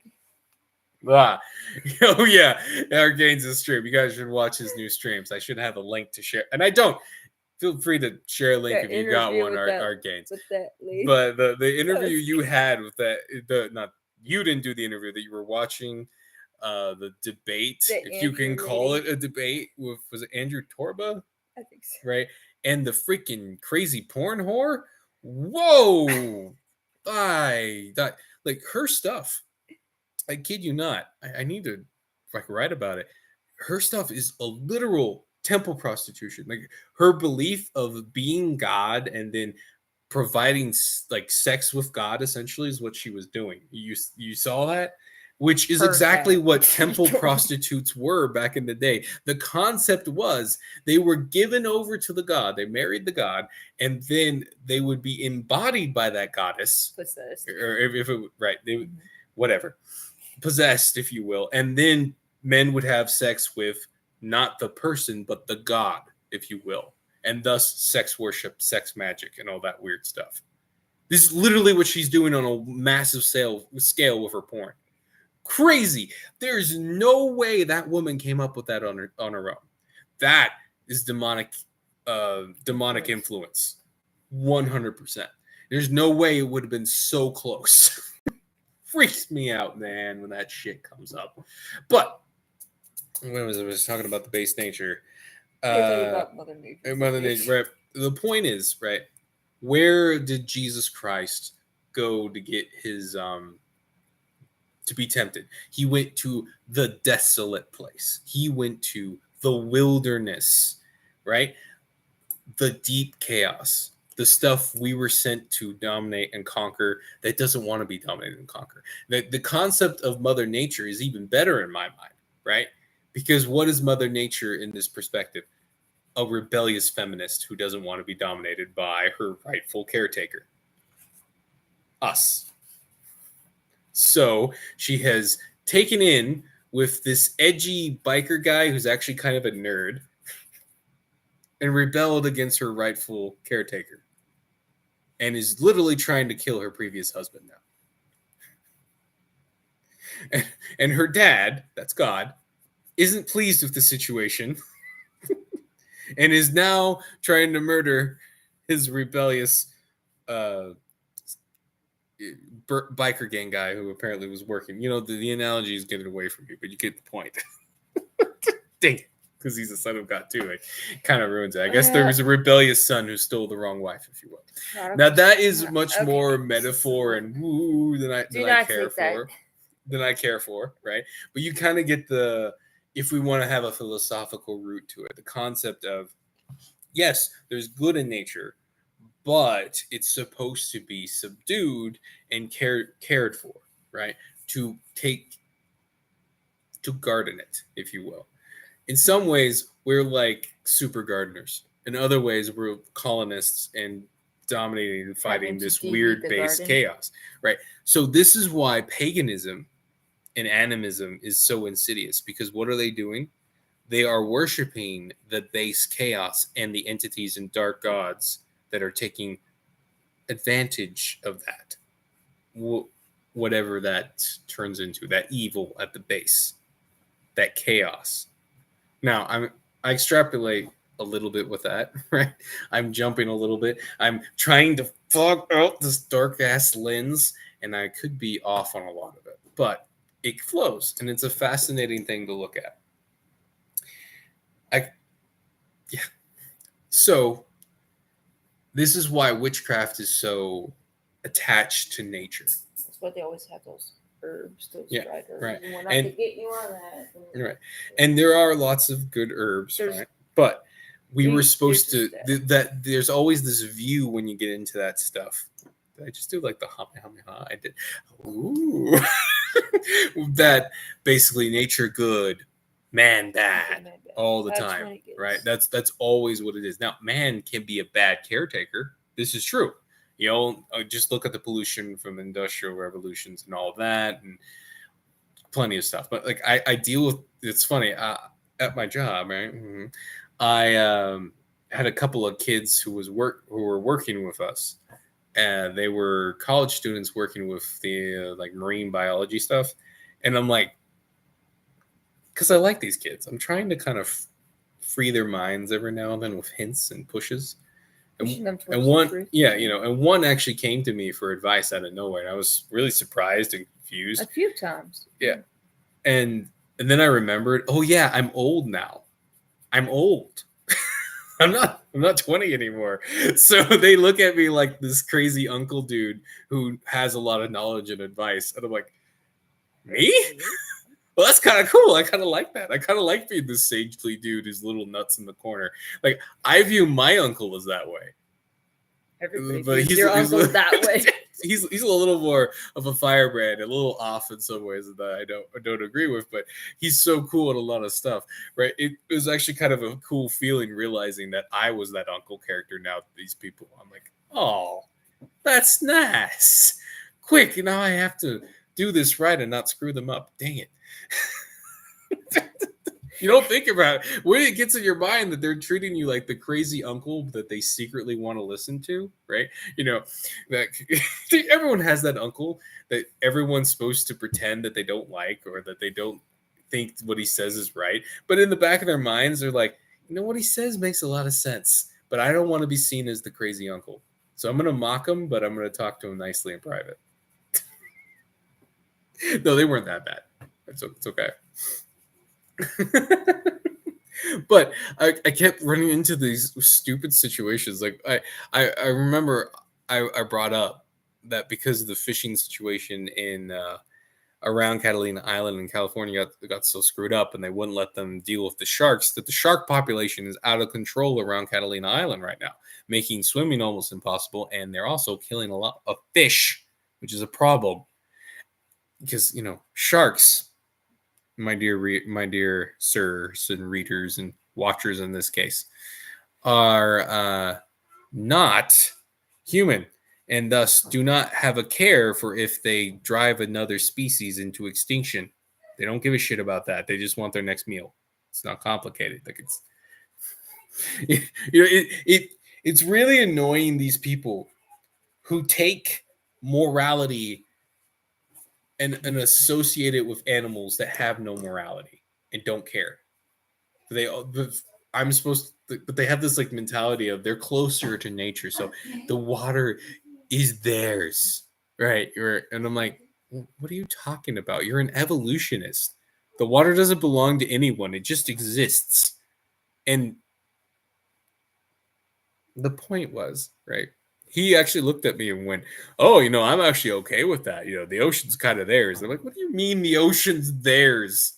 Oh, yeah. Arcane's stream. You guys should watch his new streams. I should have a link to share. And I don't. Feel free to share a link if you got one, Arcane's. But the interview you had with you didn't do the interview, that you were watching the debate, if you can call it a debate, with, was it Andrew Torba? I think so. Right? And the freaking crazy porn whore. Whoa! Like her stuff. I kid you not. I need to write about it. Her stuff is a literal temple prostitution. Like her belief of being God and then providing like sex with God essentially is what she was doing. You saw that? Which is exactly what temple prostitutes were back in the day. The concept was they were given over to the god. They married the god, and then they would be embodied by that goddess. Possessed. Or if it, right, they would, whatever. Possessed, if you will. And then men would have sex with not the person, but the god, if you will. And thus sex worship, sex magic, and all that weird stuff. This is literally what she's doing on a massive scale with her porn. Crazy. There's no way that woman came up with that on her own. That is demonic influence. 100%. There's no way it would have been so close. Freaks me out, man, when that shit comes up. But when was I was talking about the base nature? About Mother Nature. Mother Nature, right? The point is, right? Where did Jesus Christ go to get his to be tempted? He went to the desolate place. He went to the wilderness, right? The deep chaos, the stuff we were sent to dominate and conquer that doesn't want to be dominated and conquered. The concept of Mother Nature is even better in my mind, right? Because what is Mother Nature in this perspective? A rebellious feminist who doesn't want to be dominated by her rightful caretaker. Us. So she has taken in with this edgy biker guy who's actually kind of a nerd and rebelled against her rightful caretaker and is literally trying to kill her previous husband now. And her dad, that's God, isn't pleased with the situation and is now trying to murder his rebellious biker gang guy who apparently was working. You know, the analogy is getting away from you, but you get the point. Dang it. Because he's a son of God too. It kind of ruins it. I guess there was a rebellious son who stole the wrong wife, if you will. Now that is much more metaphor and woo than I care for. Than I care for, right? But you kind of get if we want to have a philosophical root to it, the concept of, yes, there's good in nature, but it's supposed to be subdued and cared for, right? To garden it, if you will. In some ways, we're like super gardeners. In other ways, we're colonists and dominating and fighting this weird base chaos, right? So this is why paganism and animism is so insidious, because what are they doing? They are worshiping the base chaos and the entities and dark gods that are taking advantage of that, whatever that turns into, that evil at the base, that chaos. Now, I extrapolate a little bit with that, right? I'm jumping a little bit. I'm trying to fog out this dark-ass lens, and I could be off on a lot of it, but it flows, and it's a fascinating thing to look at. So this is why witchcraft is so attached to nature. That's why they always have those herbs, those dried herbs. Right. And we're not to get you on that. Right. And there are lots of good herbs, right? But we were supposed to, that there's always this view when you get into that stuff Did I just do like the ha? I did. Ooh. That basically nature good, man bad all the time, right? That's always what it is. Now, man can be a bad caretaker. This is true. Just look at the pollution from industrial revolutions and all that, and plenty of stuff. But like I deal with. It's funny at my job, right? Mm-hmm. I had a couple of kids who were working with us, and they were college students working with the like marine biology stuff, and I'm like, because I like these kids, I'm trying to kind of free their minds every now and then with hints and pushes. And one, and one actually came to me for advice out of nowhere, and I was really surprised and confused. A few times. Yeah. And then I remembered, oh yeah, I'm old now. I'm old. I'm not 20 anymore. So they look at me like this crazy uncle dude who has a lot of knowledge and advice. And I'm like, me? Well, that's kind of cool. I kind of like that. I kind of like being this sagely dude who's little nuts in the corner. Like, I view my uncle as that way. Everybody views your uncle that way. He's a little more of a firebrand, a little off in some ways that I don't agree with, but he's so cool at a lot of stuff, right? It was actually kind of a cool feeling realizing that I was that uncle character now to these people. I'm like, oh, that's nice. Quick, now I have to do this right and not screw them up. Dang it. You don't think about it. When it gets in your mind that they're treating you like the crazy uncle that they secretly want to listen to, right? That everyone has that uncle that everyone's supposed to pretend that they don't like or that they don't think what he says is right. But in the back of their minds, they're like, what he says makes a lot of sense, but I don't want to be seen as the crazy uncle. So I'm going to mock him, but I'm going to talk to him nicely in private. No, they weren't that bad. It's okay. But I kept running into these stupid situations. Like I remember I brought up that because of the fishing situation in around Catalina Island in California got so screwed up, and they wouldn't let them deal with the sharks, that the shark population is out of control around Catalina Island right now, making swimming almost impossible. And they're also killing a lot of fish, which is a problem because sharks, my dear sirs and readers and watchers in this case, are not human, and thus do not have a care for if they drive another species into extinction. They don't give a shit about that. They just want their next meal. It's not complicated. Like it's really annoying, these people who take morality and associate it with animals that have no morality and don't care. I'm supposed to, but they have this like mentality of they're closer to nature, so the water is theirs, right? And I'm like, what are you talking about? You're an evolutionist. The water doesn't belong to anyone. It just exists. And the point was, right? He actually looked at me and went, oh, I'm actually okay with that. The ocean's kind of theirs. I'm like, what do you mean the ocean's theirs?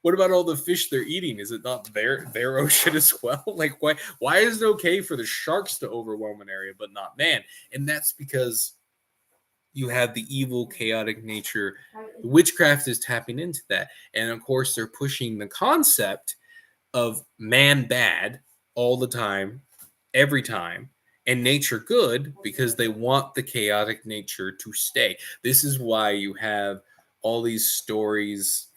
What about all the fish they're eating? Is it not their ocean as well? Like, why is it okay for the sharks to overwhelm an area, but not man? And that's because you have the evil, chaotic nature. Witchcraft is tapping into that. And of course, they're pushing the concept of man bad all the time, every time, and nature good, because they want the chaotic nature to stay. This is why you have all these stories,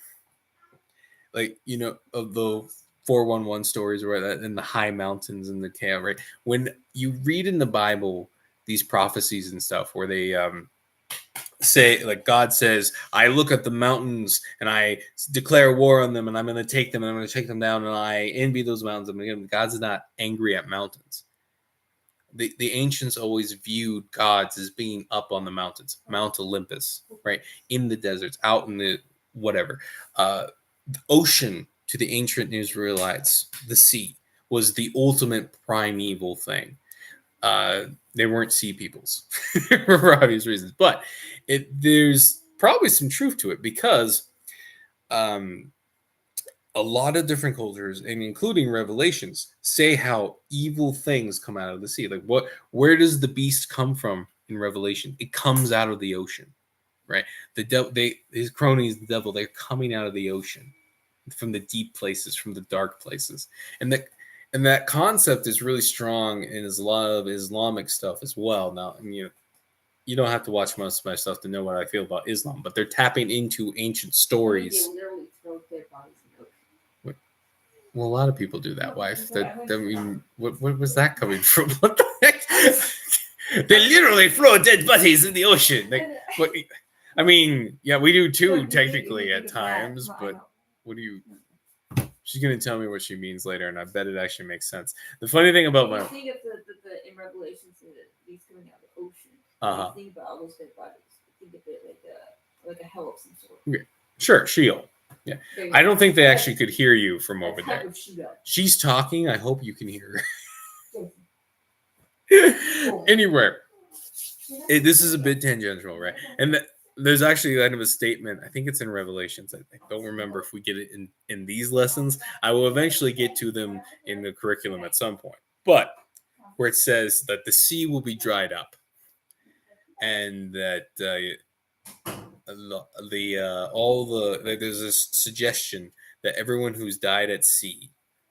like, of the 411 stories where that in the high mountains and the chaos, right? When you read in the Bible these prophecies and stuff where they say, like, God says, I look at the mountains and I declare war on them, and I'm going to take them and I'm going to take them down, and I envy those mountains. God's not angry at mountains. The ancients always viewed gods as being up on the mountains, Mount Olympus, right? In the deserts, out in the whatever. The ocean to the ancient Israelites, the sea, was the ultimate primeval thing. They weren't sea peoples for obvious reasons, but there's probably some truth to it, because a lot of different cultures, and including Revelations, say how evil things come out of the sea. Like, where does the beast come from in Revelation. It comes out of the ocean, right? His cronies, the devil, they're coming out of the ocean, from the deep places, from the dark places, and that concept is really strong in a lot of Islamic stuff as well. Now, you don't have to watch most of my stuff to know what I feel about Islam, but they're tapping into ancient stories. They literally throw dead bodies in the ocean. Well, a lot of people do that, wife. What was that coming from? What the heck? They literally throw dead bodies in the ocean. What? I mean, yeah, we do too, technically at times. But what do you? She's gonna tell me what she means later, and I bet it actually makes sense. The funny thing about my think of the in Revelation, these coming out of the ocean. Think about all those dead bodies. Think of it like a hell of some sort. Yeah. Sure, Sheol. Yeah, I don't think they actually could hear you from over there. She's talking. I hope you can hear her. Anyway, this is a bit tangential, right? And there's actually kind of a statement. I think it's in Revelations. I don't remember if we get it in these lessons. I will eventually get to them in the curriculum at some point. But where it says that the sea will be dried up, and that there's this suggestion that everyone who's died at sea,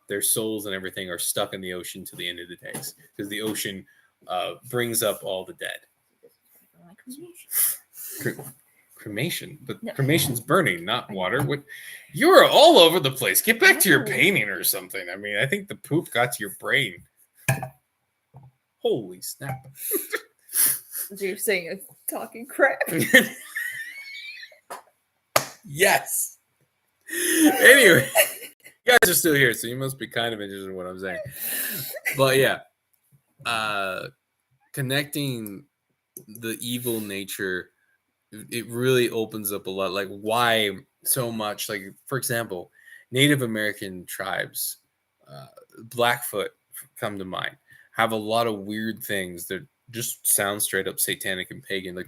their souls and everything are stuck in the ocean to the end of the days, because the ocean brings up all the dead. Cremation, but no. Cremation's burning, not water. What? You're all over the place. Get back to your painting or something. I mean, I think the poop got to your brain. Holy snap! So you're saying it's talking crap. Yes. Anyway, you guys are still here, so you must be kind of interested in what I'm saying. But yeah, connecting the evil nature, it really opens up a lot. Like, why so much? Like, for example, Native American tribes, Blackfoot come to mind, have a lot of weird things that just sound straight up satanic and pagan.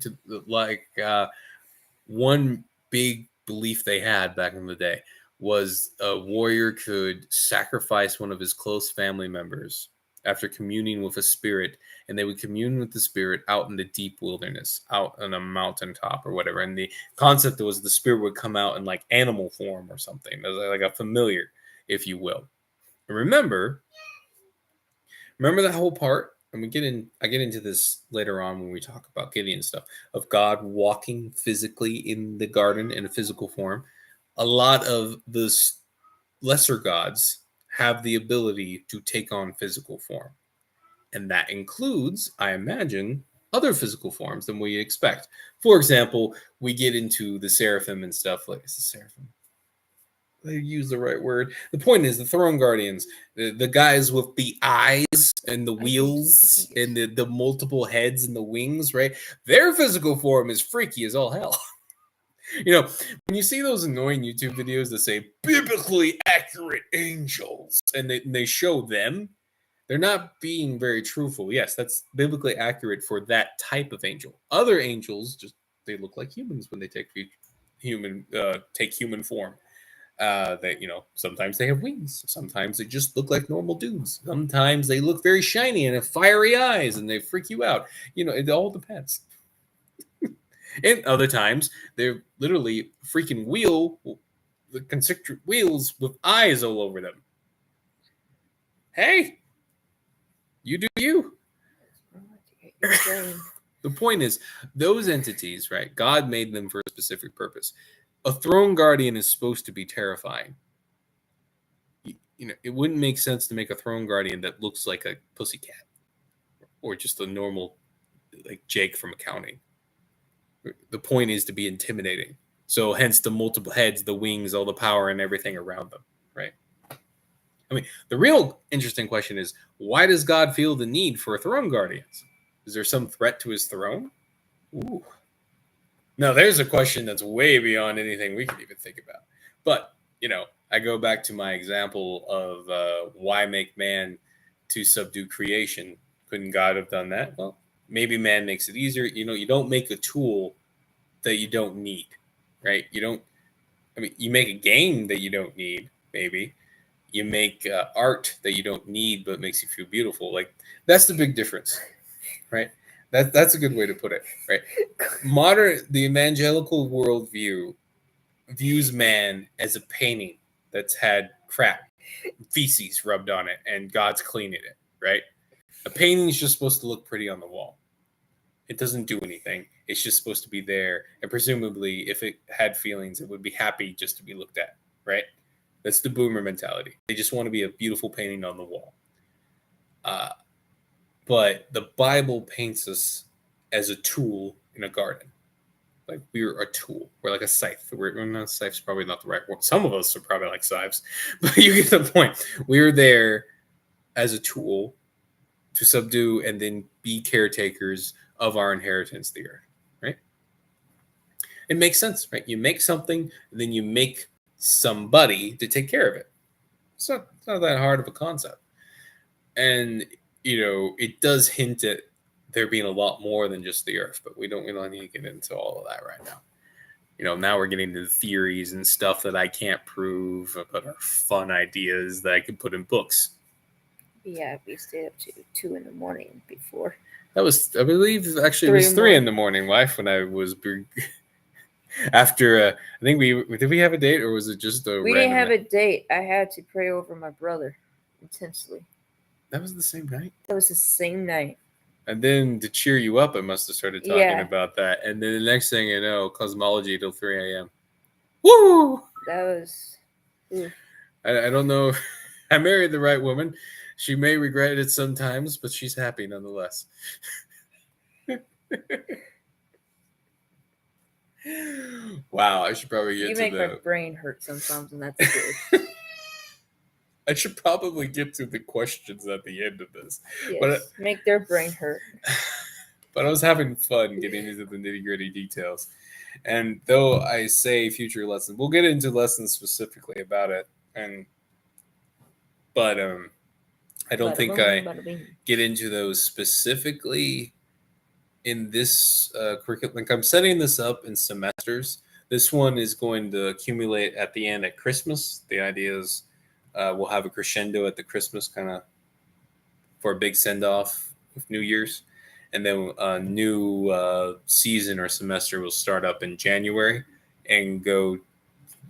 One big belief they had back in the day was a warrior could sacrifice one of his close family members after communing with a spirit, and they would commune with the spirit out in the deep wilderness, out on a mountaintop or whatever. And the concept was the spirit would come out in like animal form or something, like a familiar, if you will. And remember that whole part, and I get into this later on when we talk about Gideon stuff, of God walking physically in the garden in a physical form. A lot of the lesser gods have the ability to take on physical form. And that includes, I imagine, other physical forms than we expect. For example, we get into the seraphim and stuff. Like, is the seraphim? They use the right word. The point is, the throne guardians, the guys with the eyes and the wheels and the multiple heads and the wings, right? Their physical form is freaky as all hell. When you see those annoying YouTube videos that say biblically accurate angels, and they show them, they're not being very truthful. Yes, that's biblically accurate for that type of angel. Other angels, they look like humans when they take human form. Sometimes they have wings. Sometimes they just look like normal dudes. Sometimes they look very shiny and have fiery eyes and they freak you out. It all depends. And other times they're literally freaking the concentric wheels with eyes all over them. Hey, you do you. The point is, those entities, right? God made them for a specific purpose. A throne guardian is supposed to be terrifying. It wouldn't make sense to make a throne guardian that looks like a pussycat or just a normal, like Jake from accounting. The point is to be intimidating. So hence the multiple heads, the wings, all the power and everything around them, right? I mean, the real interesting question is, why does God feel the need for a throne guardian? Is there some threat to his throne? Ooh. Now, there's a question that's way beyond anything we can even think about. But, I go back to my example of why make man to subdue creation? Couldn't God have done that? Well, maybe man makes it easier. You don't make a tool that you don't need, right? You make a game that you don't need, maybe. You make art that you don't need but makes you feel beautiful. Like, that's the big difference, right? That's a good way to put it, right? The evangelical worldview views man as a painting that's had crap, feces rubbed on it, and God's cleaning it, right? A painting is just supposed to look pretty on the wall. It doesn't do anything. It's just supposed to be there, and presumably, if it had feelings, it would be happy just to be looked at, right? That's the boomer mentality. They just want to be a beautiful painting on the wall. But the Bible paints us as a tool in a garden. Like we're a tool. We're like a scythe. Scythe's probably not the right word. Some of us are probably like scythes, but you get the point. We're there as a tool to subdue and then be caretakers of our inheritance, the earth, right? It makes sense, right? You make something, and then you make somebody to take care of it. It's not that hard of a concept. And, it does hint at there being a lot more than just the earth, but we don't need to get into all of that right now. Now we're getting into the theories and stuff that I can't prove, but are fun ideas that I could put in books. Yeah, we stayed up to 2 a.m. before. That was, I believe, actually it was 3 a.m, wife, when I was after. I think did we have a date, or was it just a? We didn't have a date. I had to pray over my brother intensely. That was the same night. That was the same night. And then to cheer you up, I must have started talking about that. And then the next thing you know, cosmology till 3 a.m. Woo! That was. I don't know. I married the right woman. She may regret it sometimes, but she's happy nonetheless. Wow, I should probably get to You make my brain hurt sometimes, and that's good. I should probably get to the questions at the end of this. Yes, but make their brain hurt. But I was having fun getting into the nitty-gritty details. And though I say future lessons, we'll get into lessons specifically about it. But I don't think I get into those specifically in this curriculum. Like, I'm setting this up in semesters. This one is going to accumulate at the end at Christmas. The idea is we'll have a crescendo at the Christmas kind of for a big send-off with New Year's. And then a new season or semester will start up in January and go,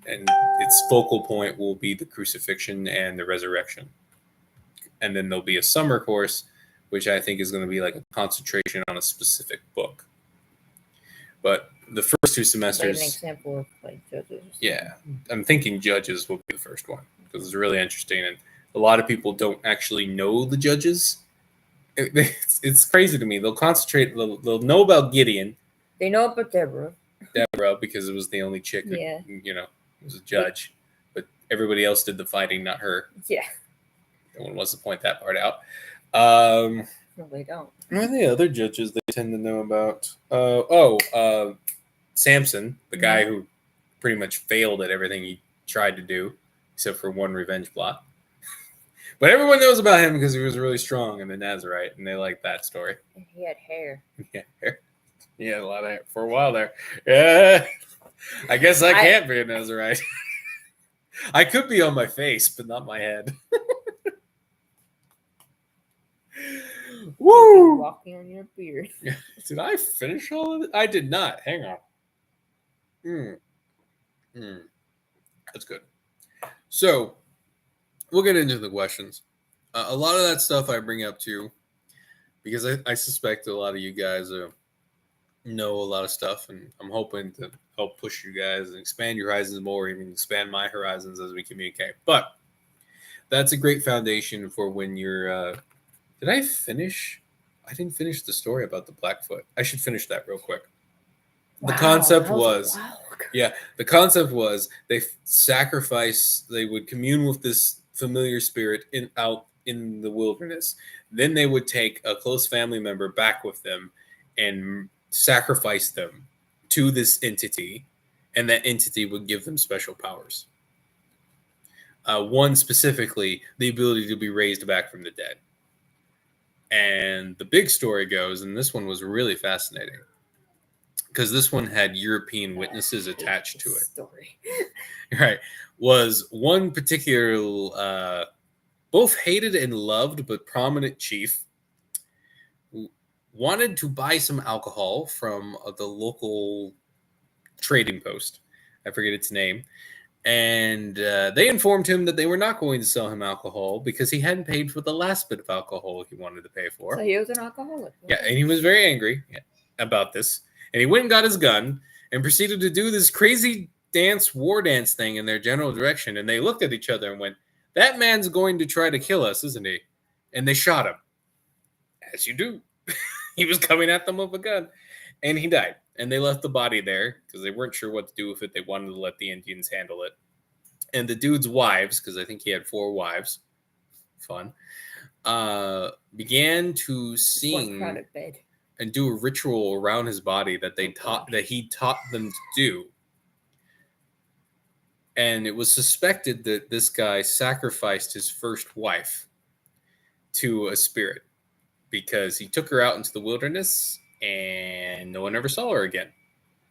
and its focal point will be the crucifixion and the resurrection. And then there'll be a summer course, which I think is going to be like a concentration on a specific book. But the first 2 semesters... Like an example of like Judges. Yeah, I'm thinking Judges will be the first one because it's really interesting. And a lot of people don't actually know the Judges. It's crazy to me. They'll concentrate. They'll know about Gideon. They know about Deborah. Because it was the only chick that, was a judge. But everybody else did the fighting, not her. Yeah. No one wants to point that part out. No, they don't. What are the other judges they tend to know about? Samson, the guy who pretty much failed at everything he tried to do, except for one revenge plot. But everyone knows about him because he was really strong in the Nazarite, and they like that story. And he had hair. Yeah, hair. He had a lot of hair for a while there. Yeah, I guess I can't be a Nazarite. I could be on my face, but not my head. Woo! Walking on your beard. Did I finish all of it? I did not. Hang on. That's good. So, we'll get into the questions. A lot of that stuff I bring up too, because I suspect a lot of you guys know a lot of stuff, and I'm hoping to help push you guys and expand your horizons more, even expand my horizons as we communicate. But that's a great foundation for when you're... Did I finish? I didn't finish the story about the Blackfoot. I should finish that real quick. The concept was the concept was they sacrifice, they would commune with this familiar spirit out in the wilderness. Then they would take a close family member back with them and sacrifice them to this entity, and that entity would give them special powers. One specifically, the ability to be raised back from the dead. And the big story goes, and this one was really fascinating, because this one had European witnesses attached to it. Story. Right. Was one particular, both hated and loved, but prominent chief wanted to buy some alcohol from the local trading post. I forget its name. And they informed him that they were not going to sell him alcohol because he hadn't paid for the last bit of alcohol he wanted to pay for. So he was an alcoholic. Yeah, and he was very angry about this. And he went and got his gun and proceeded to do this crazy war dance thing in their general direction. And they looked at each other and went, that man's going to try to kill us, isn't he? And they shot him. As you do. He was coming at them with a gun. And he died. And they left the body there because they weren't sure what to do with it. They wanted to let the Indians handle it. And the dude's wives, because I think he had 4 wives, fun, began to sing and do a ritual around his body that he taught them to do. And it was suspected that this guy sacrificed his first wife to a spirit because he took her out into the wilderness and no one ever saw her again.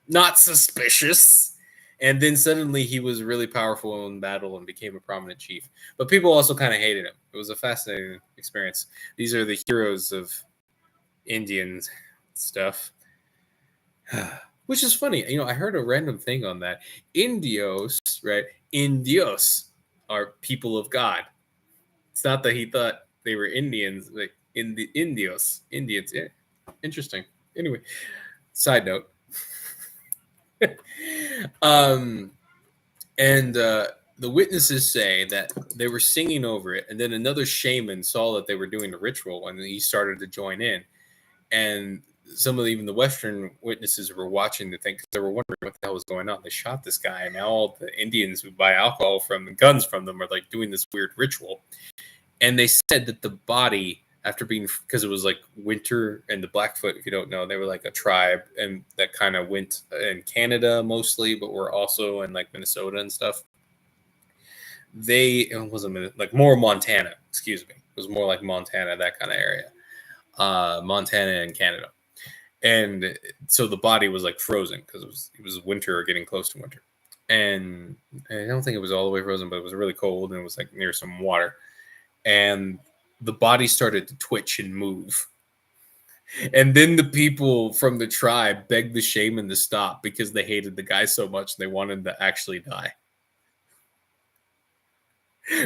Not suspicious. And then suddenly he was really powerful in battle and became a prominent chief. But people also kind of hated him. It was a fascinating experience. These are the heroes of Indian stuff. Which is funny. You know, I heard a random thing on that. Indios, right? Indios are people of God. It's not that he thought they were Indians, like in the Indios. Indians. Yeah. Interesting. Anyway, side note. The witnesses say that they were singing over it, and then another shaman saw that they were doing a ritual, and he started to join in. And some of even the Western witnesses were watching the thing because they were wondering what the hell was going on. They shot this guy, and now all the Indians who buy alcohol from and guns from them are like doing this weird ritual. And they said that the body, after being, because it was like winter, and the Blackfoot, if you don't know, they were like a tribe, and that kind of went in Canada mostly, but were also in like Minnesota and stuff. It wasn't like more Montana, excuse me. It was more like Montana, that kind of area. Montana and Canada. And so the body was like frozen because it was winter or getting close to winter. And I don't think it was all the way frozen, but it was really cold and it was like near some water. And the body started to twitch and move. And then the people from the tribe begged the shaman to stop because they hated the guy so much they wanted to actually die.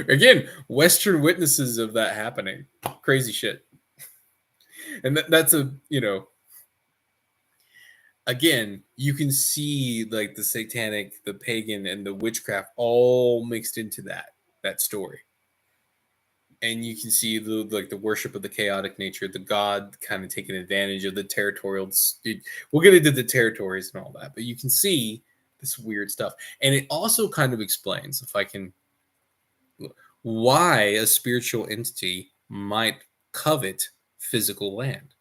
Again, Western witnesses of that happening. Crazy shit. And that's again, you can see like the satanic, the pagan, and the witchcraft all mixed into that story. And you can see the worship of the chaotic nature, the god kind of taking advantage of the territorial. We'll get into the territories and all that, but you can see this weird stuff. And it also kind of explains, if I can, why a spiritual entity might covet physical land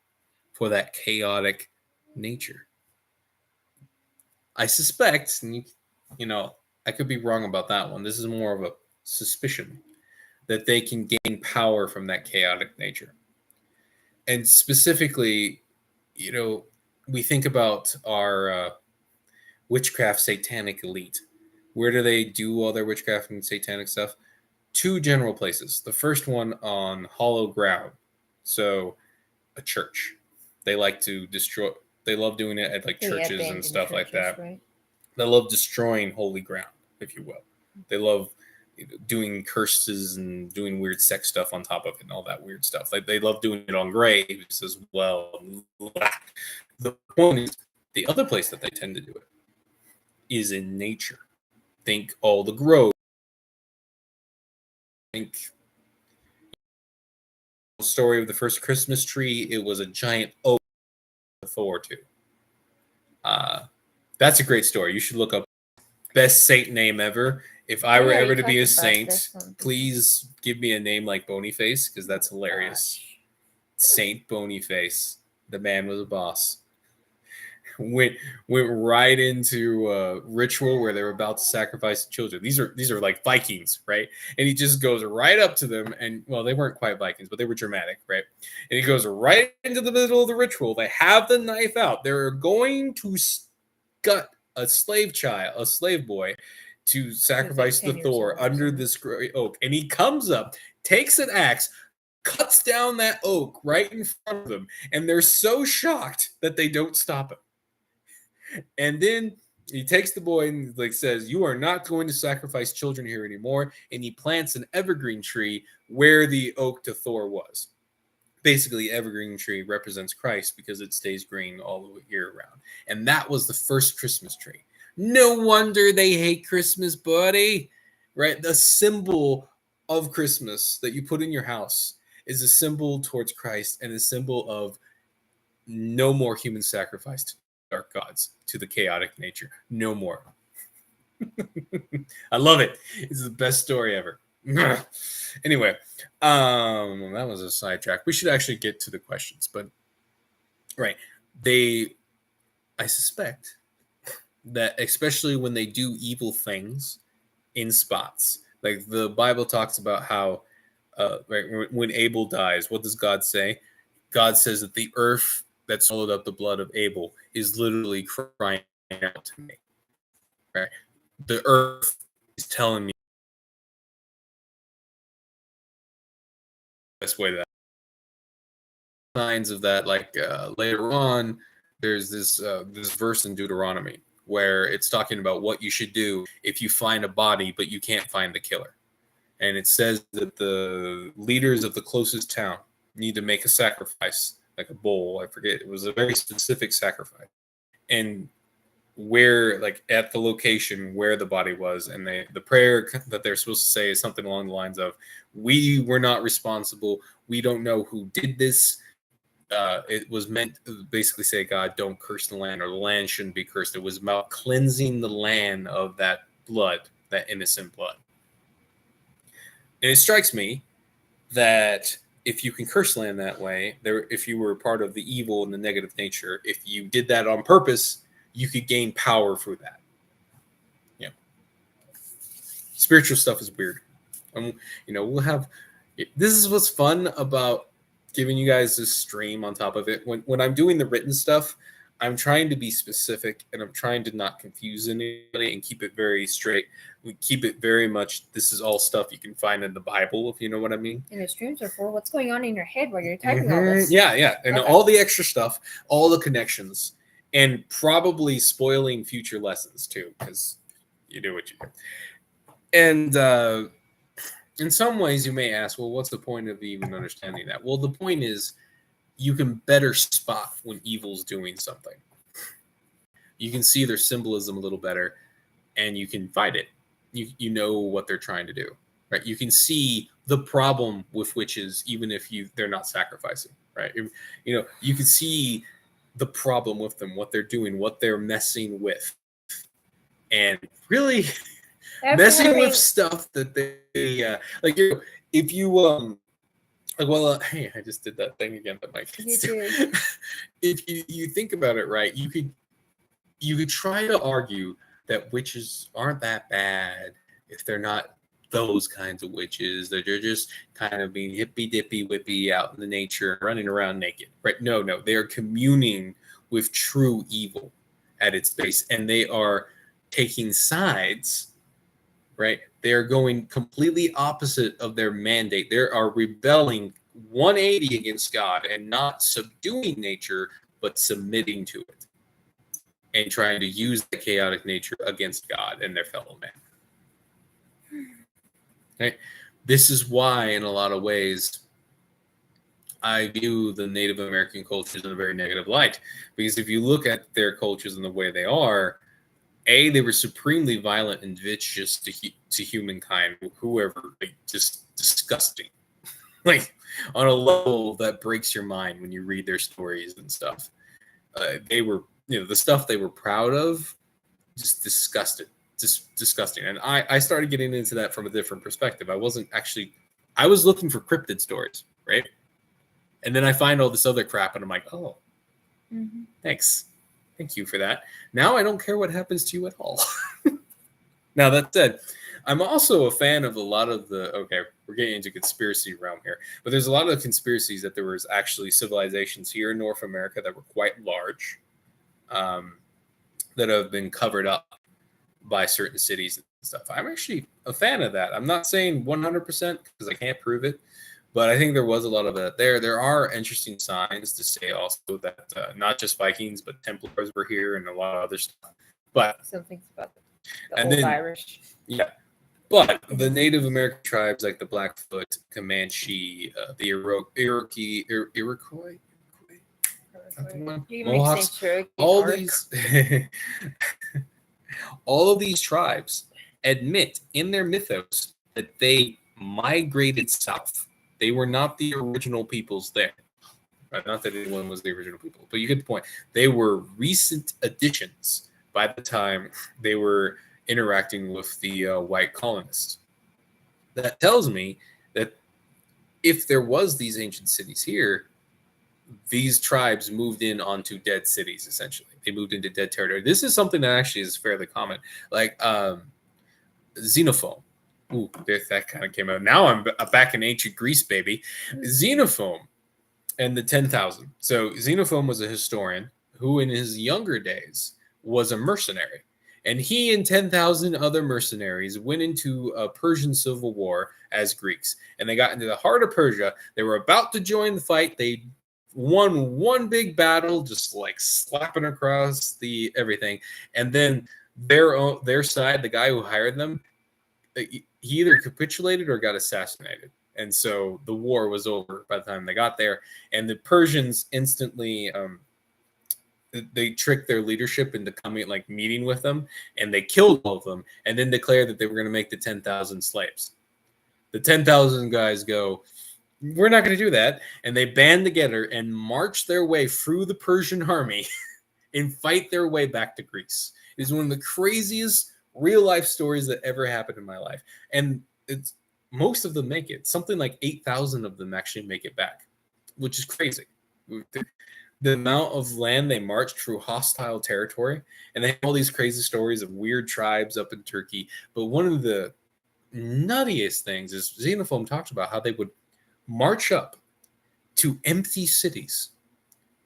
for that chaotic nature. I suspect, and I could be wrong about that one. This is more of a suspicion that they can gain power from that chaotic nature. And specifically, we think about our witchcraft satanic elite. Where do they do all their witchcraft and satanic stuff? 2 general places. The first one on hollow ground. So a church. They like to destroy. They love doing it at like churches and stuff like that. Right? They love destroying holy ground, if you will. They love doing curses and doing weird sex stuff on top of it and all that weird stuff. Like they love doing it on graves as well. The point is, the other place that they tend to do it is in nature. Think all the groves. Think the story of the first Christmas tree. It was a giant oak Thor too. That's a great story. You should look up best saint name ever. If I were ever to be a saint, please give me a name like Bonyface because that's hilarious. Gosh. Saint Bonyface. The man was a boss. Went right into a ritual where they were about to sacrifice children. These are like Vikings, right? And he just goes right up to them, and well, they weren't quite Vikings, but they were Germanic, right? And he goes right into the middle of the ritual. They have the knife out. They're going to gut a slave boy, to sacrifice the Thor under this great oak. And he comes up, takes an axe, cuts down that oak right in front of them, and they're so shocked that they don't stop him. And then he takes the boy and like says, "You are not going to sacrifice children here anymore." And he plants an evergreen tree where the oak to Thor was. Basically, evergreen tree represents Christ because it stays green all the year round. And that was the first Christmas tree. No wonder they hate Christmas, buddy. Right? The symbol of Christmas that you put in your house is a symbol towards Christ and a symbol of no more human sacrifice to dark gods, to the chaotic nature. No more. I love it. It's the best story ever. Anyway, that was a sidetrack. We should actually get to the questions, but right. I suspect that especially when they do evil things in spots, like the Bible talks about how right, when Abel dies, what does God say? God says that the earth that swallowed up the blood of Abel is literally crying out to me. Right? The earth is telling me best way that signs of that. Like later on, there's this verse in Deuteronomy where it's talking about what you should do if you find a body but you can't find the killer. And it says that the leaders of the closest town need to make a sacrifice, like a bull. I forget. It was a very specific sacrifice. And where, like, at the location where the body was, and the prayer that they're supposed to say is something along the lines of, "We were not responsible. We don't know who did this." It was meant to basically say, God, don't curse the land, or the land shouldn't be cursed. It was about cleansing the land of that blood, that innocent blood. And it strikes me that if you can curse land that way, if you were part of the evil and the negative nature, if you did that on purpose, you could gain power through that. Yeah. Spiritual stuff is weird. We'll have, this is what's fun about giving you guys this stream on top of it. When I'm doing the written stuff, I'm trying to be specific, and I'm trying to not confuse anybody and keep it very straight. We keep it very much, this is all stuff you can find in the Bible, if you know what I mean. And the streams are for what's going on in your head while you're typing all this. Yeah. And okay. All the extra stuff, all the connections, and probably spoiling future lessons too, because you do what you do. And in some ways you may ask, well, what's the point of even understanding that? Well, the point is you can better spot when evil's doing something. You can see their symbolism a little better, and you can fight it. You know what they're trying to do, right? You can see the problem with witches, even if they're not sacrificing, right? You can see the problem with them, what they're doing, what they're messing with, and really messing with stuff that they like. If you hey, I just did that thing again that my kids do. If you think about it, right, you could try to argue that witches aren't that bad if they're not those kinds of witches. They're just kind of being hippy dippy whippy out in the nature, running around naked, right? No, they are communing with true evil at its base, and they are taking sides, right? They are going completely opposite of their mandate. They are rebelling 180 against God and not subduing nature, but submitting to it and trying to use the chaotic nature against God and their fellow man. Okay? This is why, in a lot of ways, I view the Native American cultures in a very negative light. Because if you look at their cultures and the way they are, they were supremely violent and vicious to humankind, whoever, like, just disgusting. Like, on a level that breaks your mind when you read their stories and stuff. They were, the stuff they were proud of, just disgusting. And I started getting into that from a different perspective. I was looking for cryptid stories, right? And then I find all this other crap, and I'm like, oh, thanks. Thank you for that. Now I don't care what happens to you at all. Now, that said, I'm also a fan of a lot of we're getting into conspiracy realm here, but there's a lot of conspiracies that there was actually civilizations here in North America that were quite large, that have been covered up by certain cities and stuff. I'm actually a fan of that. I'm not saying 100% because I can't prove it, But I think there was a lot of that there. There are interesting signs to say also that not just Vikings, but Templars were here and a lot of other stuff. But some things about the old Irish. Yeah. But the Native American tribes like the Blackfoot, Comanche, the Iroquois, Mohawks, all of these tribes admit in their mythos that they migrated south. They were not the original peoples there. Right? Not that anyone was the original people, but you get the point. They were recent additions by the time they were interacting with the white colonists. That tells me that if there was these ancient cities here, these tribes moved in onto dead cities, essentially. They moved into dead territory. This is something that actually is fairly common. Like Xenophon. Ooh, that kind of came out. Now I'm back in ancient Greece, baby. Xenophon and the 10,000. So Xenophon was a historian who in his younger days was a mercenary. And he and 10,000 other mercenaries went into a Persian civil war as Greeks. And they got into the heart of Persia. They were about to join the fight. They won one big battle, just like slapping across the everything. And then their side, the guy who hired them, he either capitulated or got assassinated. And so the war was over by the time they got there. And the Persians instantly... they tricked their leadership into coming, like meeting with them, and they killed all of them, and then declared that they were going to make the 10,000 slaves. The 10,000 guys go, we're not going to do that, and they band together and march their way through the Persian army and fight their way back to Greece. It is one of the craziest real life stories that ever happened in my life, and it's most of them make it. Something like 8,000 of them actually make it back, which is crazy. The amount of land they marched through hostile territory, and they have all these crazy stories of weird tribes up in Turkey. But one of the nuttiest things is Xenophon talks about how they would march up to empty cities,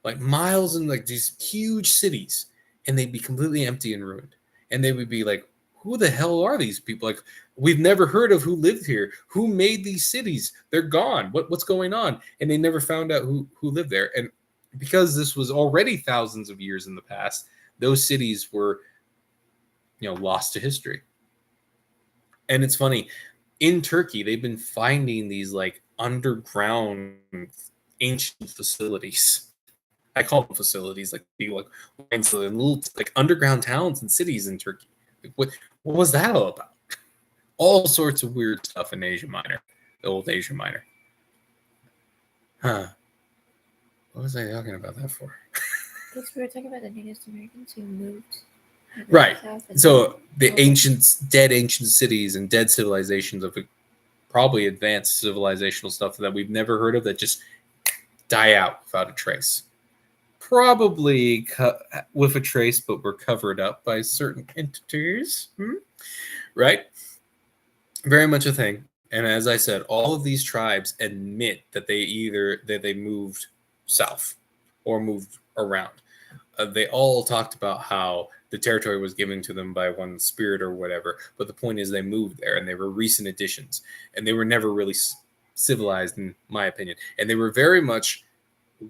like miles in like these huge cities, and they'd be completely empty and ruined. And they would be like, who the hell are these people? Like, we've never heard of who lived here. Who made these cities? They're gone. What's going on? And they never found out who lived there. And because this was already thousands of years in the past, those cities were, lost to history. And it's funny, in Turkey, they've been finding these like underground ancient facilities. I call them facilities, like little like underground towns and cities in Turkey. Like, what was that all about? All sorts of weird stuff in Asia Minor, the old Asia Minor. Huh. What was I talking about that for? Because we were talking about the Native Americans who moved. Right. So the dead ancient cities and dead civilizations of probably advanced civilizational stuff that we've never heard of that just die out without a trace. Probably with a trace, but were covered up by certain entities. Right? Very much a thing. And as I said, all of these tribes admit that they moved south or moved around. They all talked about how the territory was given to them by one spirit or whatever, but the point is they moved there and they were recent additions, and they were never really civilized, in my opinion, and they were very much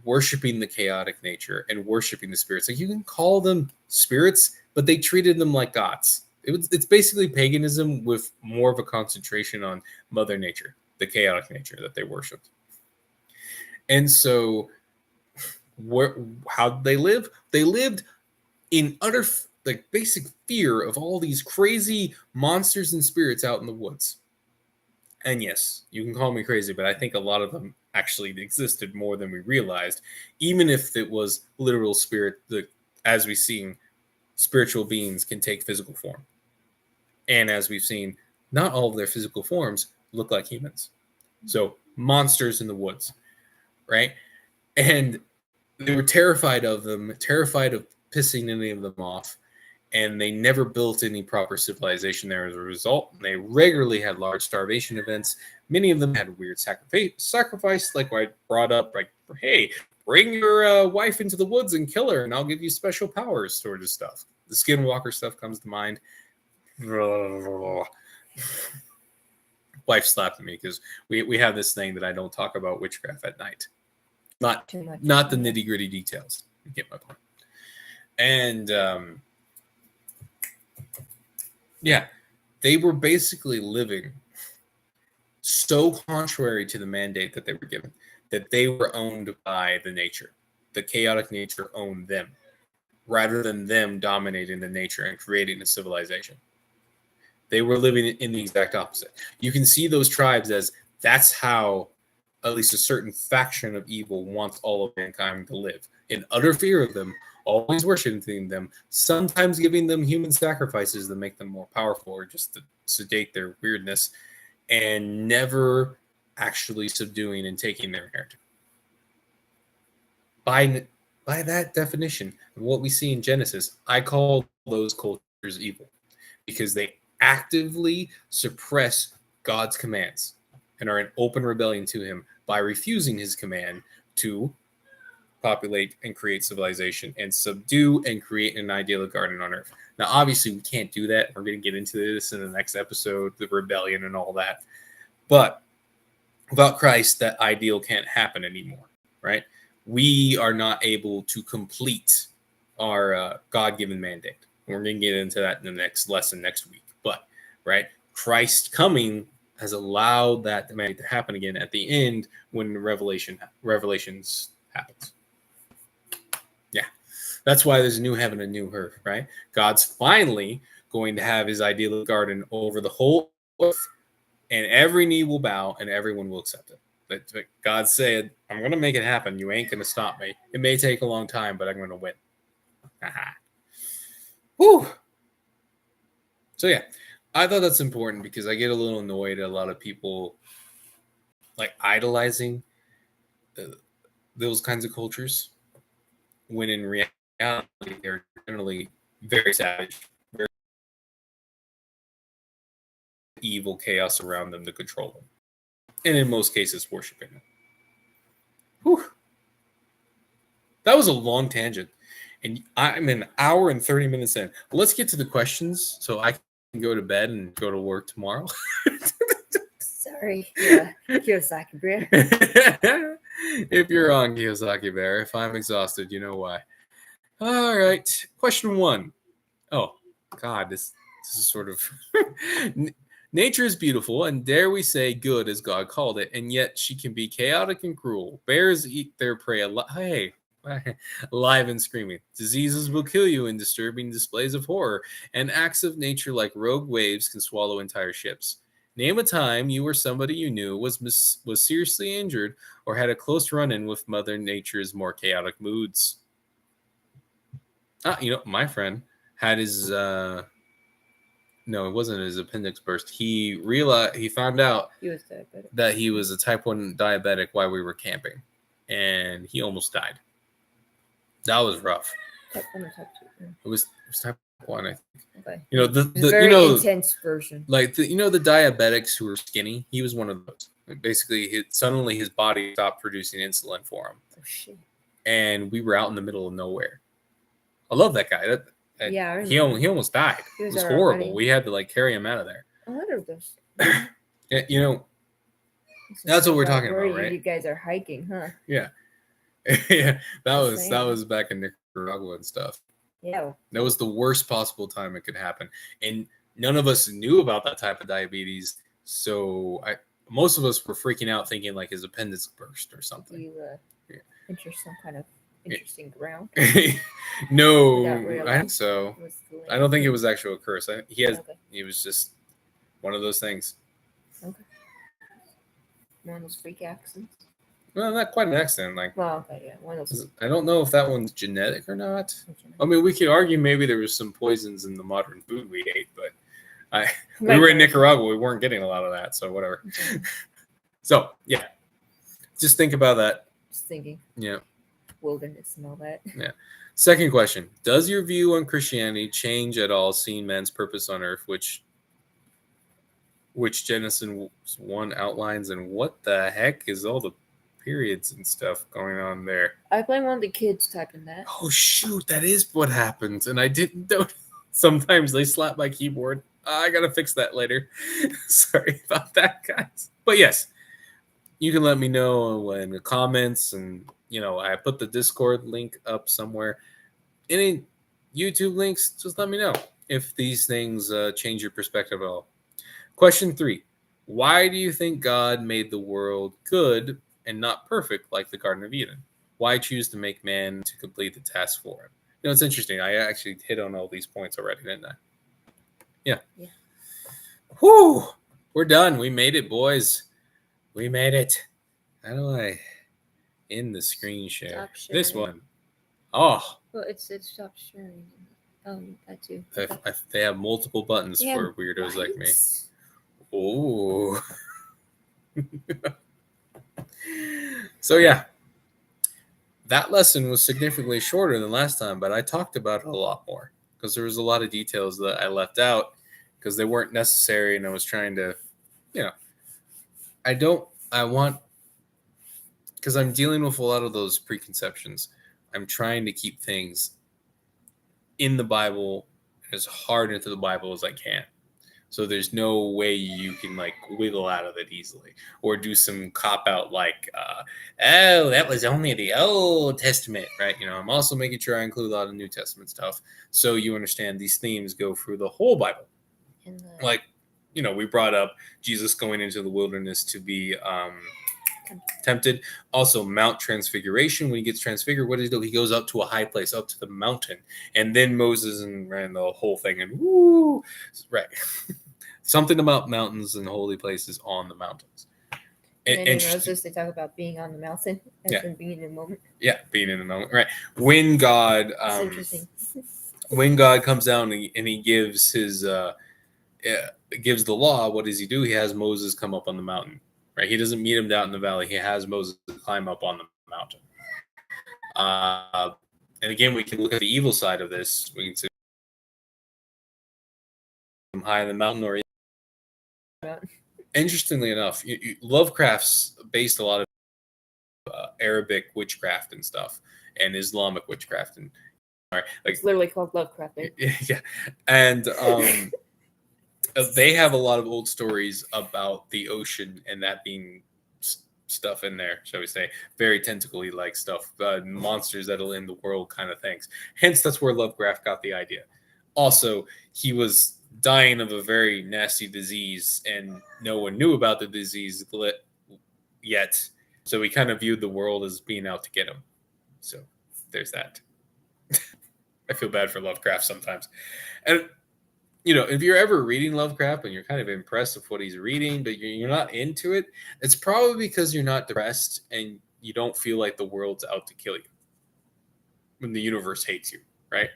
worshiping the chaotic nature and worshiping the spirits. Like, you can call them spirits, but they treated them like gods. It's basically paganism with more of a concentration on Mother Nature, the chaotic nature that they worshipped. And so how did they live? They lived in utter basic fear of all these crazy monsters and spirits out in the woods. And yes, you can call me crazy, but I think a lot of them actually existed more than we realized, even if it was literal spirit. As we've seen, spiritual beings can take physical form. And as we've seen, not all of their physical forms look like humans. So monsters in the woods, right? And they were terrified of them, terrified of pissing any of them off, and they never built any proper civilization there as a result. They regularly had large starvation events. Many of them had weird sacrifice, like I brought up, like, hey, bring your wife into the woods and kill her, and I'll give you special powers, sort of stuff. The Skinwalker stuff comes to mind. wife slapped me because we have this thing that I don't talk about witchcraft at night. Not Too much. Not the nitty-gritty details. You get my point. And they were basically living so contrary to the mandate that they were given, that they were owned by the nature. The chaotic nature owned them, rather than them dominating the nature and creating a civilization. They were living in the exact opposite. You can see those tribes as that's how at least a certain faction of evil wants all of mankind to live, in utter fear of them, always worshiping them, sometimes giving them human sacrifices to make them more powerful or just to sedate their weirdness, and never actually subduing and taking their inheritance. By that definition, what we see in Genesis, I call those cultures evil because they actively suppress God's commands and are in open rebellion to him by refusing his command to populate and create civilization and subdue and create an idyllic garden on earth. Now, obviously, we can't do that. We're going to get into this in the next episode, the rebellion and all that. But without Christ, that ideal can't happen anymore, right? We are not able to complete our God-given mandate. We're going to get into that in the next lesson next week. But, right, Christ coming has allowed that mandate to happen again at the end when Revelations happens. Yeah, that's why there's a new heaven and new earth, right? God's finally going to have his ideal garden over the whole earth, and every knee will bow and everyone will accept it. But God said, I'm going to make it happen. You ain't going to stop me. It may take a long time, but I'm going to win. Whew. So, yeah, I thought that's important because I get a little annoyed at a lot of people like idolizing those kinds of cultures when in reality they're generally very savage, very evil chaos around them to control them. And in most cases, worshiping them. Whew. That was a long tangent. And I'm an hour and 30 minutes in. Let's get to the questions so I can go to bed and go to work tomorrow. Sorry, Kiyosaki Bear. If you're on Kiyosaki Bear, if I'm exhausted, you know why. All right. Question 1. Oh, God, this is sort of... Nature is beautiful, and dare we say good as God called it, and yet she can be chaotic and cruel. Bears eat their prey alive and screaming. Diseases will kill you in disturbing displays of horror, and acts of nature like rogue waves can swallow entire ships. Name a time you or somebody you knew was seriously injured or had a close run-in with Mother Nature's more chaotic moods. My friend had his... No, it wasn't his appendix burst. He found out that he was a type 1 diabetic while we were camping, and he almost died. That was rough. Type 1 or type 2? It was type 1, I think. Okay. The very intense version. Like the diabetics who are skinny. He was one of those. Basically, suddenly his body stopped producing insulin for him. Oh shit! And we were out in the middle of nowhere. I love that guy. Yeah, he almost died. It was horrible. Buddy. We had to carry him out of there. I wonder if there's. That's what we're talking about, right? You guys are hiking, huh? Yeah, yeah. That was back in Nicaragua and stuff. Yeah. That was the worst possible time it could happen, and none of us knew about that type of diabetes. So most of us were freaking out, thinking like his appendix burst or something. You enter some kind of interesting ground. No, I think so. I don't think it was actual curse. He was just one of those things. Okay. One of those freak accidents. Well, not quite an accident. One of those. I don't know if that one's genetic or not. I mean, we could argue maybe there was some poisons in the modern food we ate, but we were in Nicaragua. We weren't getting a lot of that, so whatever. Okay. So yeah, just think about that. Just thinking. Yeah. Wilderness and all that. Yeah. Second question: does your view on Christianity change at all, seeing man's purpose on earth, which Genesis 1 outlines, and what the heck is all the periods and stuff going on there? I blame one of the kids typing that. Oh shoot, that is what happens, and I didn't know. Sometimes they slap my keyboard. I gotta fix that later. Sorry about that, guys. But yes, you can let me know in the comments, and I put the Discord link up somewhere. Any YouTube links, just let me know if these things change your perspective at all. Question 3. Why do you think God made the world good and not perfect like the Garden of Eden? Why choose to make man to complete the task for him? It's interesting. I actually hit on all these points already, didn't I? Yeah. Whew. We're done. We made it, boys. We made it. How do I end the screen share? This one. Oh. Well, it's stopped sharing. That too. They have multiple buttons for weirdos like me. Oh. So yeah, that lesson was significantly shorter than last time, but I talked about it a lot more because there was a lot of details that I left out because they weren't necessary, and I was trying to, because I'm dealing with a lot of those preconceptions. I'm trying to keep things in the Bible as hard into the Bible as I can. So there's no way you can wiggle out of it easily or do some cop out that was only the Old Testament, right? I'm also making sure I include a lot of New Testament stuff so you understand these themes go through the whole Bible. We brought up Jesus going into the wilderness to be tempted. Also, Mount Transfiguration. When he gets transfigured, what does he do? He goes up to a high place, up to the mountain, and then Moses ran the whole thing, and woo, right. Something about mountains and holy places on the mountains. And in Moses, they talk about being on the mountain and being in the moment. Yeah, being in the moment, right? When God, when God comes down and he gives his gives the law, what does he do? He has Moses come up on the mountain. Right, he doesn't meet him down in the valley. He has Moses climb up on the mountain. And again, we can look at the evil side of this. We can see him high in the mountain, or interestingly enough, Lovecraft's based a lot of Arabic witchcraft and stuff, and Islamic witchcraft, and it's literally called Lovecraft. Right? Yeah, and they have a lot of old stories about the ocean and that being stuff in there, shall we say, very tentacly like stuff, monsters that'll end the world kind of things. Hence, that's where Lovecraft got the idea. Also, he was dying of a very nasty disease, and no one knew about the disease yet. So he kind of viewed the world as being out to get him. So there's that. I feel bad for Lovecraft sometimes. And if you're ever reading Lovecraft and you're kind of impressed with what he's reading, but you're not into it, it's probably because you're not depressed and you don't feel like the world's out to kill you when the universe hates you, right?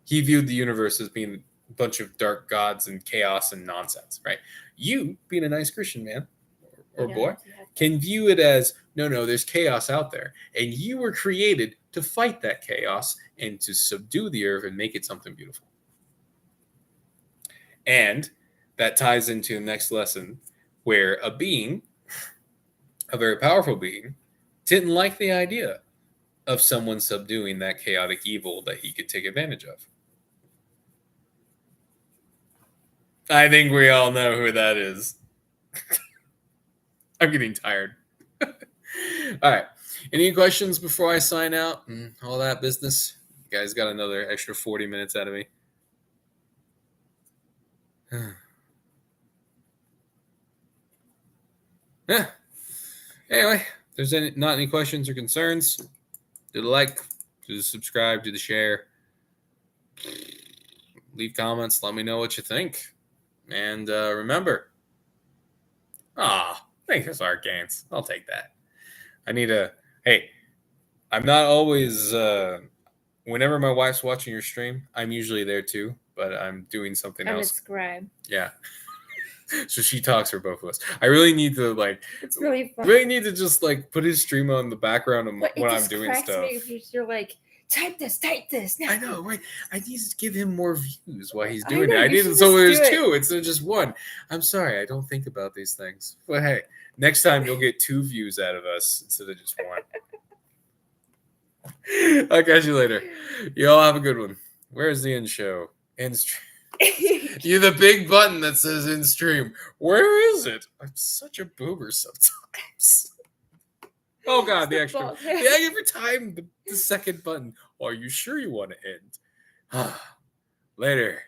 He viewed the universe as being a bunch of dark gods and chaos and nonsense, right? You, being a nice Christian man or boy, can view it as, no, there's chaos out there. And you were created to fight that chaos and to subdue the earth and make it something beautiful. And that ties into the next lesson where a being, a very powerful being, didn't like the idea of someone subduing that chaotic evil that he could take advantage of. I think we all know who that is. I'm getting tired. All right. Any questions before I sign out and all that business? You guys got another extra 40 minutes out of me. Yeah. Anyway, if there's not any questions or concerns, do the like, do the subscribe, do the share, leave comments, let me know what you think. And remember, thanks for Art Gains. I'll take that. I'm not always, whenever my wife's watching your stream, I'm usually there too, but I'm doing something else. Subscribe. Yeah. So she talks for both of us. I really need to it's really fun. Really need to just put his stream on the background when I'm doing stuff. If you're type this now. I know, right? I need to give him more views while he's doing it. I need so there's two. It's just one. I'm sorry, I don't think about these things. But hey, next time you'll get 2 views out of us instead of just 1. I'll catch you later. You all have a good one. Where's the end show? End stream. You the big button that says in stream. Where is it? I'm such a boomer sometimes. Oh God, the extra. Every time the second button. Are you sure you want to end? Later.